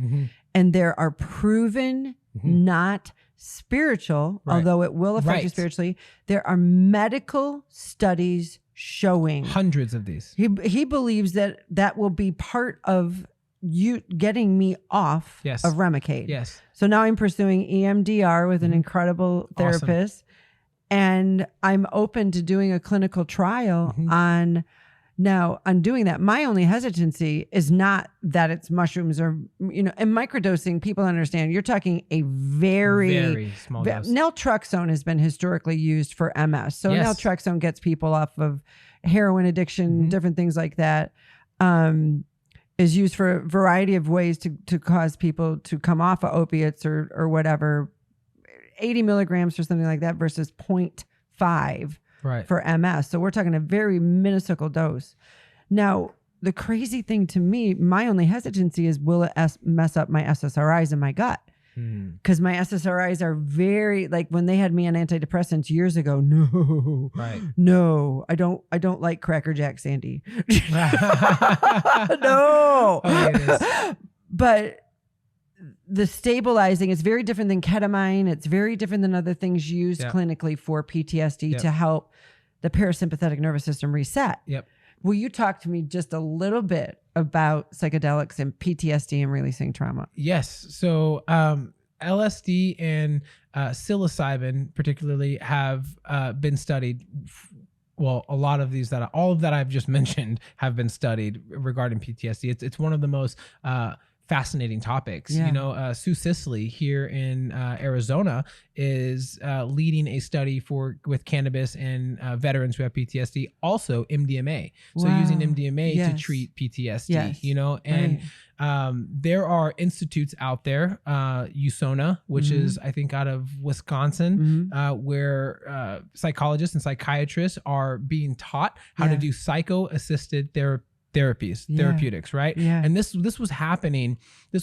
And there are proven, not spiritual, although it will affect you spiritually. There are medical studies showing hundreds of these. He believes that will be part of you getting me off of Remicade. Yes. So now I'm pursuing EMDR with an incredible therapist, and I'm open to doing a clinical trial on doing that. My only hesitancy is not that it's mushrooms or, and microdosing, people understand you're talking a very small dose. Naltrexone has been historically used for MS. So naltrexone gets people off of heroin addiction, different things like that. Is used for a variety of ways to cause people to come off of opiates or whatever. 80 milligrams or something like that versus 0.5. For MS. So we're talking a very minuscule dose. Now, the crazy thing to me, my only hesitancy is, will it mess up my SSRIs in my gut? Because my SSRIs are very, like when they had me on antidepressants years ago, no, I don't like Cracker Jack, Sandi. No. But the stabilizing is very different than ketamine. It's very different than other things used clinically for PTSD to help the parasympathetic nervous system reset. Will you talk to me just a little bit about psychedelics and PTSD and releasing trauma? Yes. So LSD and psilocybin particularly have been studied. Well, all of that I've just mentioned have been studied regarding PTSD. It's one of the most fascinating topics. Sue Sisley here in Arizona is leading a study with cannabis and veterans who have PTSD, also MDMA. So using MDMA to treat PTSD, there are institutes out there, USONA, which is I think out of Wisconsin, where psychologists and psychiatrists are being taught how to do psycho-assisted therapeutics, right? And this was happening in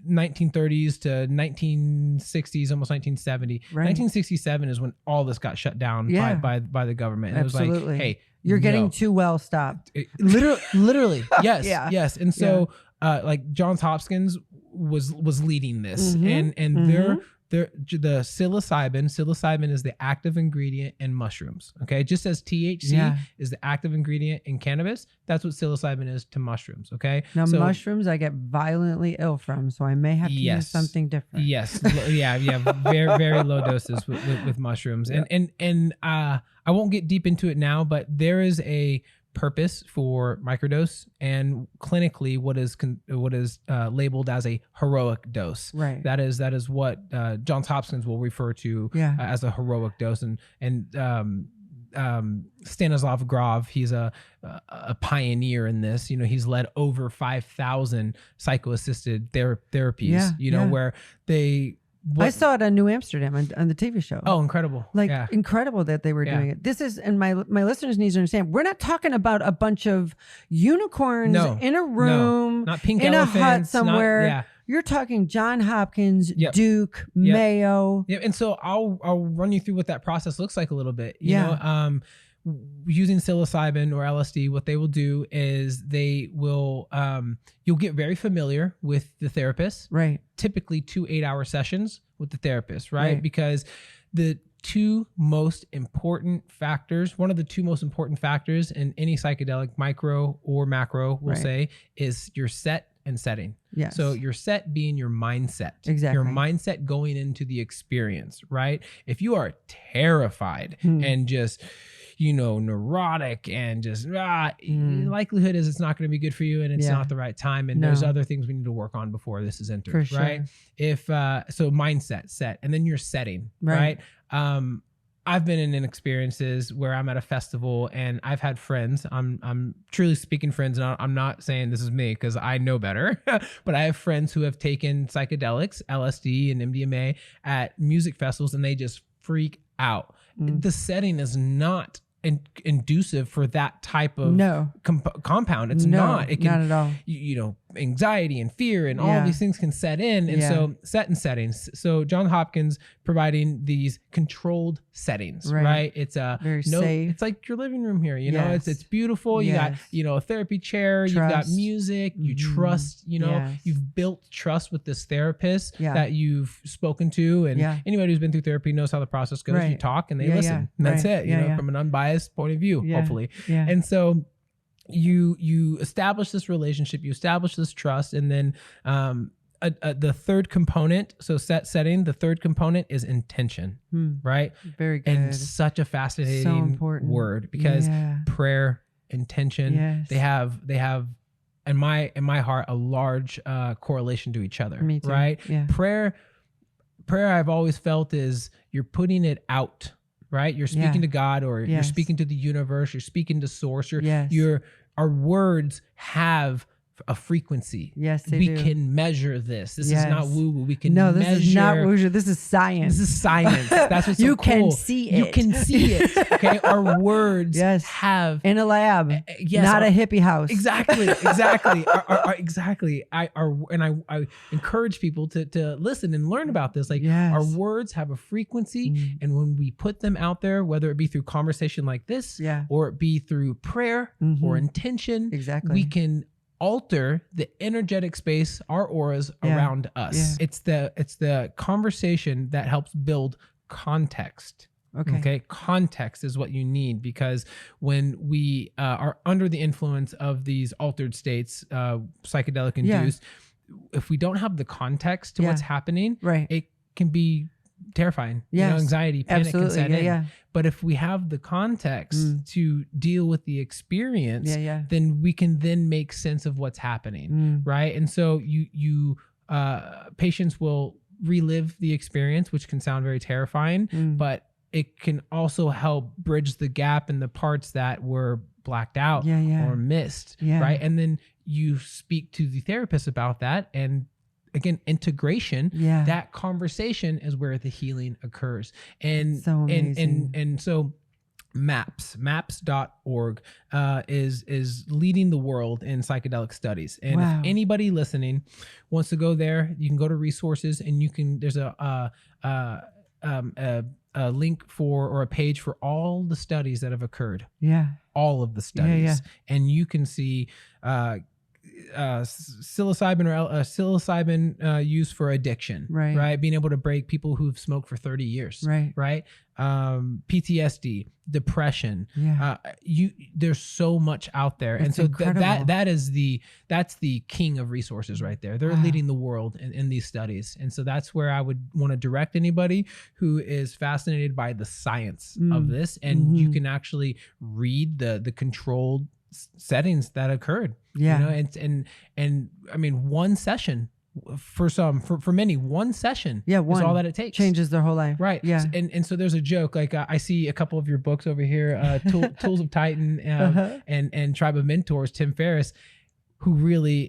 1930s to 1960s, almost 1970. 1967 is when all this got shut down by the government. And Absolutely. It was like, hey, you're getting too well stopped. Literally. Yes. Yes. And so like Johns Hopkins was leading this, and the psilocybin is the active ingredient in mushrooms. Okay, just as THC is the active ingredient in cannabis, that's what psilocybin is to mushrooms. Okay, now mushrooms I get violently ill from, so I may have to use something different. Yes, yeah, very low doses with mushrooms, and I won't get deep into it now, but there is a purpose for microdose, and clinically what is labeled as a heroic dose. Right. That is what Johns Hopkins will refer to as a heroic dose, and Stanislav Grof, he's a pioneer in this. You know, he's led over 5,000 psycho-assisted therapies. Where I saw it on New Amsterdam on the TV show. Oh, incredible. Incredible that they were doing it. This is, and my listeners need to understand, we're not talking about a bunch of unicorns in a room, not pink in elephants, a hut somewhere. You're talking John Hopkins, Duke, Mayo. Yeah, and so I'll run you through what that process looks like a little bit. You know, using psilocybin or LSD, what they will do is they will you'll get very familiar with the therapist. Right. Typically 2 8-hour sessions with the therapist, right? Because the two most important factors, one of the two most important factors in any psychedelic, micro or macro, we'll say, is your set and setting. Yes. So your set being your mindset. Exactly. Your mindset going into the experience, right? If you are terrified and just, neurotic and just the likelihood is it's not going to be good for you, and it's not the right time, and there's other things we need to work on before this is entered. For sure. Right? If so mindset, set, and then your setting, right? I've been in experiences where I'm at a festival and I've had friends. I'm truly speaking friends, and I'm not saying this is me because I know better, but I have friends who have taken psychedelics, LSD and MDMA at music festivals, and they just freak out. The setting is not inducive for that type of compound. It's not. It can, not at all. Anxiety and fear and all of these things can set in. And so set and settings. So Johns Hopkins providing these controlled settings, right? It's very safe. It's like your living room here, it's beautiful. You got, a therapy chair, you've got music, you trust, you've built trust with this therapist that you've spoken to. And anybody who's been through therapy knows how the process goes. You talk and they listen. And that's it, from an unbiased point of view, hopefully. And so you establish this relationship, you establish this trust, and then the third component, so setting, the third component is intention, right? Very good. And such a fascinating word, because prayer, intention, they have in my heart a large correlation to each other. Me too. Right? Yeah. Prayer I've always felt is you're putting it out. Right? You're speaking to God, or you're speaking to the universe, you're speaking to source. Our words have a frequency. Yes, they do. We can measure this. This is not woo-woo. We can measure. No, this is not woo-woo. This is science. This is science. That's what's so you cool. You can see it. You can see it. Okay? Our words have... In a lab. Not a hippie house. Exactly. Exactly. I encourage people to listen and learn about this. Our words have a frequency, and when we put them out there, whether it be through conversation like this, or it be through prayer or intention, we can alter the energetic space, our auras around us. It's the conversation that helps build context. Okay. Context is what you need, because when we are under the influence of these altered states, psychedelic induced, if we don't have the context to what's happening, it can be terrifying. Anxiety, panic can set in. But if we have the context to deal with the experience, then we can then make sense of what's happening, right? And so you patients will relive the experience, which can sound very terrifying, but it can also help bridge the gap in the parts that were blacked out or missed, right? And then you speak to the therapist about that, and again, integration, that conversation is where the healing occurs. And so amazing. And so maps.org is leading the world in psychedelic studies. And if anybody listening wants to go there, you can go to resources, and there's a link for, or a page for all the studies that have occurred. All of the studies. And you can see psilocybin use for addiction, right? Being able to break people who've smoked for 30 years, right? PTSD, depression. There's so much out there, and so that's the king of resources right there. They're leading the world in these studies, and so that's where I would want to direct anybody who is fascinated by the science of this, and you can actually read the controlled settings that occurred. And I mean, one session for many, one session is all that it takes. Changes their whole life. Right. Yeah. And so there's a joke, like I see a couple of your books over here, Tools of Titan, and Tribe of Mentors, Tim Ferriss, who really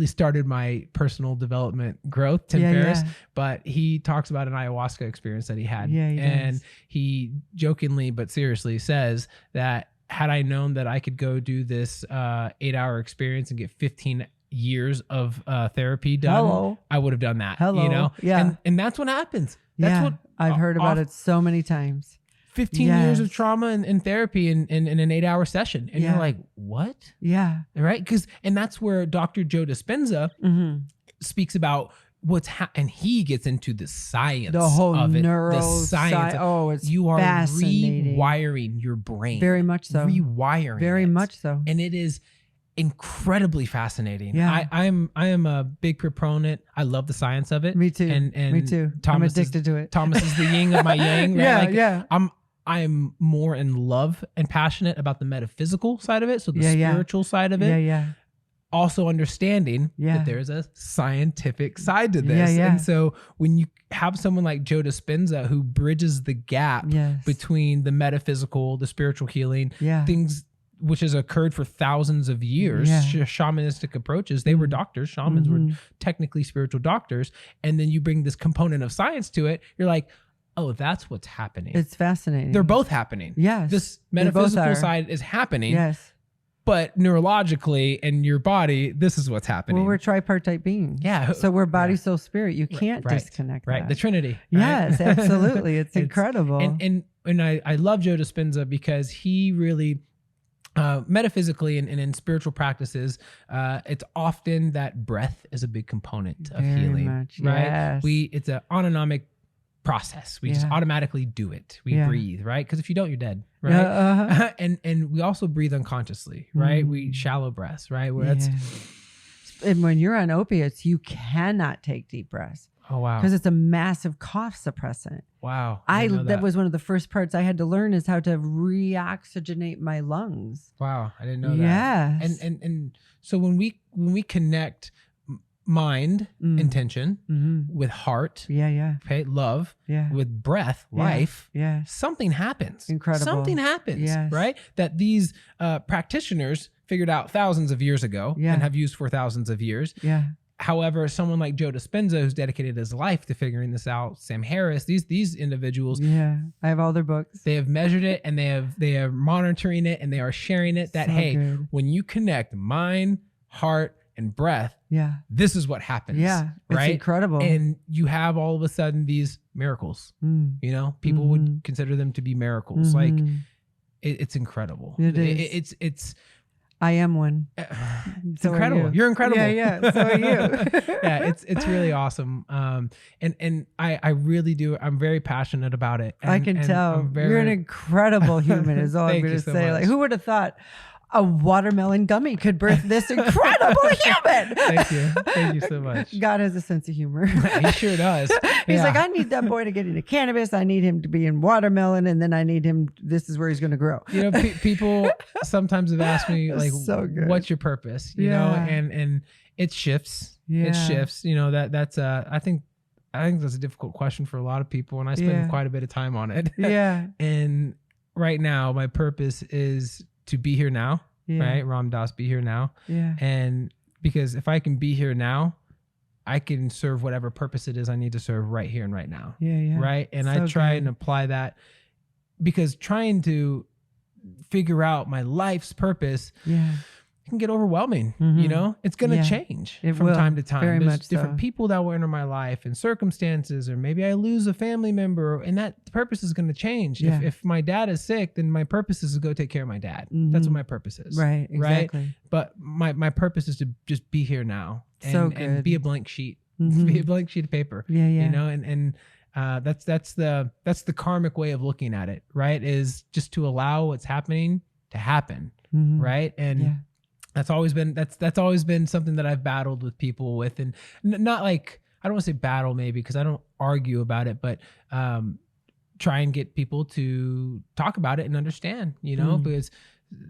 started my personal development growth, Tim Ferriss, but he talks about an ayahuasca experience that he had. And he jokingly but seriously says that had I known that I could go do this 8-hour experience and get 15 years of therapy done, I would have done that. You know? And that's what happens. That's what I've heard about it so many times. 15 years of trauma and therapy in an 8-hour session. And you're like, what? Right? And that's where Dr. Joe Dispenza speaks about and he gets into the science, the whole of it, the science. It's you are rewiring your brain. Very much so. Rewiring. Very much so. And it is incredibly fascinating. I am a big proponent. I love the science of it. Me too. And me too. I'm addicted to it. Thomas is the yin of my yang. Right? I'm more in love and passionate about the metaphysical side of it. So the spiritual side of it. Also understanding that there's a scientific side to this. And so when you have someone like Joe Dispenza who bridges the gap between the metaphysical, the spiritual healing, things which has occurred for thousands of years, shamanistic approaches, they were doctors, shamans were technically spiritual doctors. And then you bring this component of science to it, you're like, oh, that's what's happening. It's fascinating. They're both happening. This metaphysical side is happening. But neurologically in your body, this is what's happening. Well, we're tripartite beings. So we're body, soul, spirit. You can't disconnect that. The Trinity. Yes, absolutely. It's incredible. And I love Joe Dispenza because he really, metaphysically and in spiritual practices, it's often that breath is a big component of healing. Right? It's an autonomic process. We just automatically do it. We breathe, right? Because if you don't, you're dead, right? And we also breathe unconsciously, right? We shallow breaths, right? Where and when you're on opiates, you cannot take deep breaths. Oh wow! Because it's a massive cough suppressant. Wow! That was one of the first parts I had to learn is how to reoxygenate my lungs. Wow! I didn't know that. And so when we connect mind, intention, with heart, okay, love, with breath, life, something happens. Incredible. Something happens, right? That these practitioners figured out thousands of years ago and have used for thousands of years. However, someone like Joe Dispenza, who's dedicated his life to figuring this out, Sam Harris, these individuals, I have all their books. They have measured it and they are monitoring it and they are sharing it. That when you connect mind, heart, and breath, this is what happens. Right? It's incredible. And you have all of a sudden these miracles. You know, people would consider them to be miracles. Like it's incredible. It's I am one. It's incredible. You're incredible. So are you. It's really awesome. And I really do. I'm very passionate about it. I can tell. You're an incredible human is all I'm going to say. Like, who would have thought a watermelon gummy could birth this incredible human? Thank you so much. God has a sense of humor. He sure does. He's like, I need that boy to get into cannabis. I need him to be in watermelon. And then I need him, this is where he's going to grow. You know, people sometimes have asked me, like, what's your purpose? You know, and it shifts. It shifts. You know, that's I think that's a difficult question for a lot of people. And I spend quite a bit of time on it. And right now, my purpose is to be here now, right? Ram Dass, be here now. And because if I can be here now, I can serve whatever purpose it is I need to serve right here and right now. Right. And so I try and apply that because trying to figure out my life's purpose it can get overwhelming. Mm-hmm. You know, it's going to Yeah. change It from will, time to time. very There's much different so. people that will enter my life and circumstances, or maybe I lose a family member, and that purpose is going to change. Yeah. If my dad is sick, then my purpose is to go take care of my dad. Mhm. That's what my purpose is. Right. Exactly. Right. But my purpose is to just be here now and, So and good. be a blank sheet, Mhm. be a blank sheet of paper. Yeah. Yeah. You know, and that's the karmic way of looking at it, right? Is just to allow what's happening to happen, Mhm. right? And Yeah. that's always been something that I've battled with people with, and not like, I don't want to say battle maybe, because I don't argue about it, but try and get people to talk about it and understand, you know, because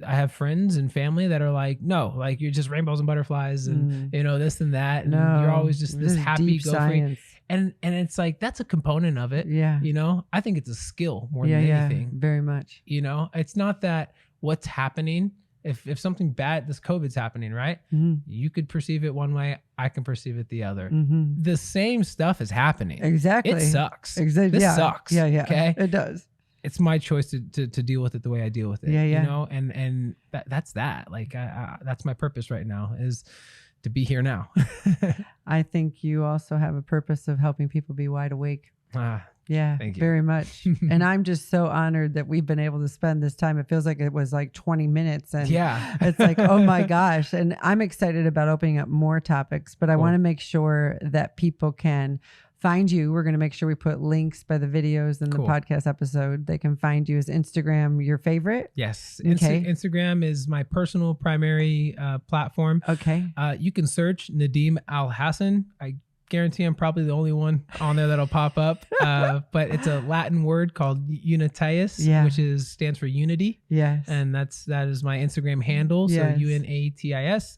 I have friends and family that are like, no, like you're just rainbows and butterflies and you know, this and that, and you're always just this happy go free. And it's like, that's a component of it. Yeah. You know, I think it's a skill more than anything. Very much. You know, it's not that what's happening. If something bad, this COVID's happening, right? Mhm. You could perceive it one way, I can perceive it the other. Mhm. The same stuff is happening. Exactly. It sucks. Exactly. This sucks. Yeah. Yeah. Okay. It does. It's my choice to deal with it the way I deal with it. Yeah, yeah. You know, and that's that. Like, that's my purpose right now, is to be here now. I think you also have a purpose of helping people be wide awake. Yeah, Thank you. very much. And I'm just so honored that we've been able to spend this time. It feels like it was like 20 minutes. And yeah. it's like, oh my gosh. And I'm excited about opening up more topics, but I Cool. want to make sure that people can find you. We're going to make sure we put links by the videos and Cool. the podcast episode. They can find you as Instagram, your favorite. Yes. Okay. Instagram is my personal primary platform. Okay. You can search Nadeem Al-Hassan. I guarantee I'm probably the only one on there that'll pop up. But it's a Latin word called Unitius, which stands for unity. Yes. And that is my Instagram handle. Yes. So UNATIS.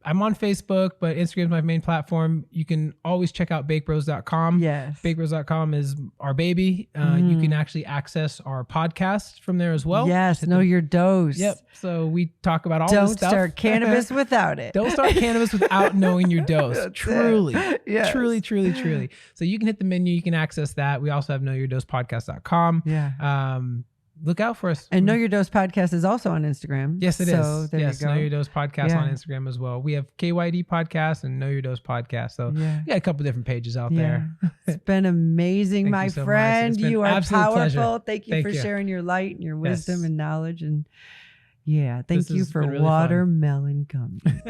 I'm on Facebook, but Instagram is my main platform. You can always check out bakebros.com. Yes. Bakebros.com is our baby. You can actually access our podcast from there as well. Yes. Know your dose. Yep. So we talk about all Don't this stuff. start cannabis without it. Don't start cannabis without knowing your dose. That's Truly. Yes. Truly. So you can hit the menu. You can access that. We also have knowyourdosepodcast.com. Yeah. Look out for us. And Know Your Dose podcast is also on Instagram. Yes, it is. So there Yes, you go. Know Your Dose podcast on Instagram as well. We have KYD podcast and Know Your Dose podcast. So we got a couple different pages out there. It's been amazing, Thank my you so much. friend. It's been You are absolute powerful. pleasure. Thank you for sharing your light and your wisdom Yes. and knowledge. And thank This you has for been really fun. watermelon gummies.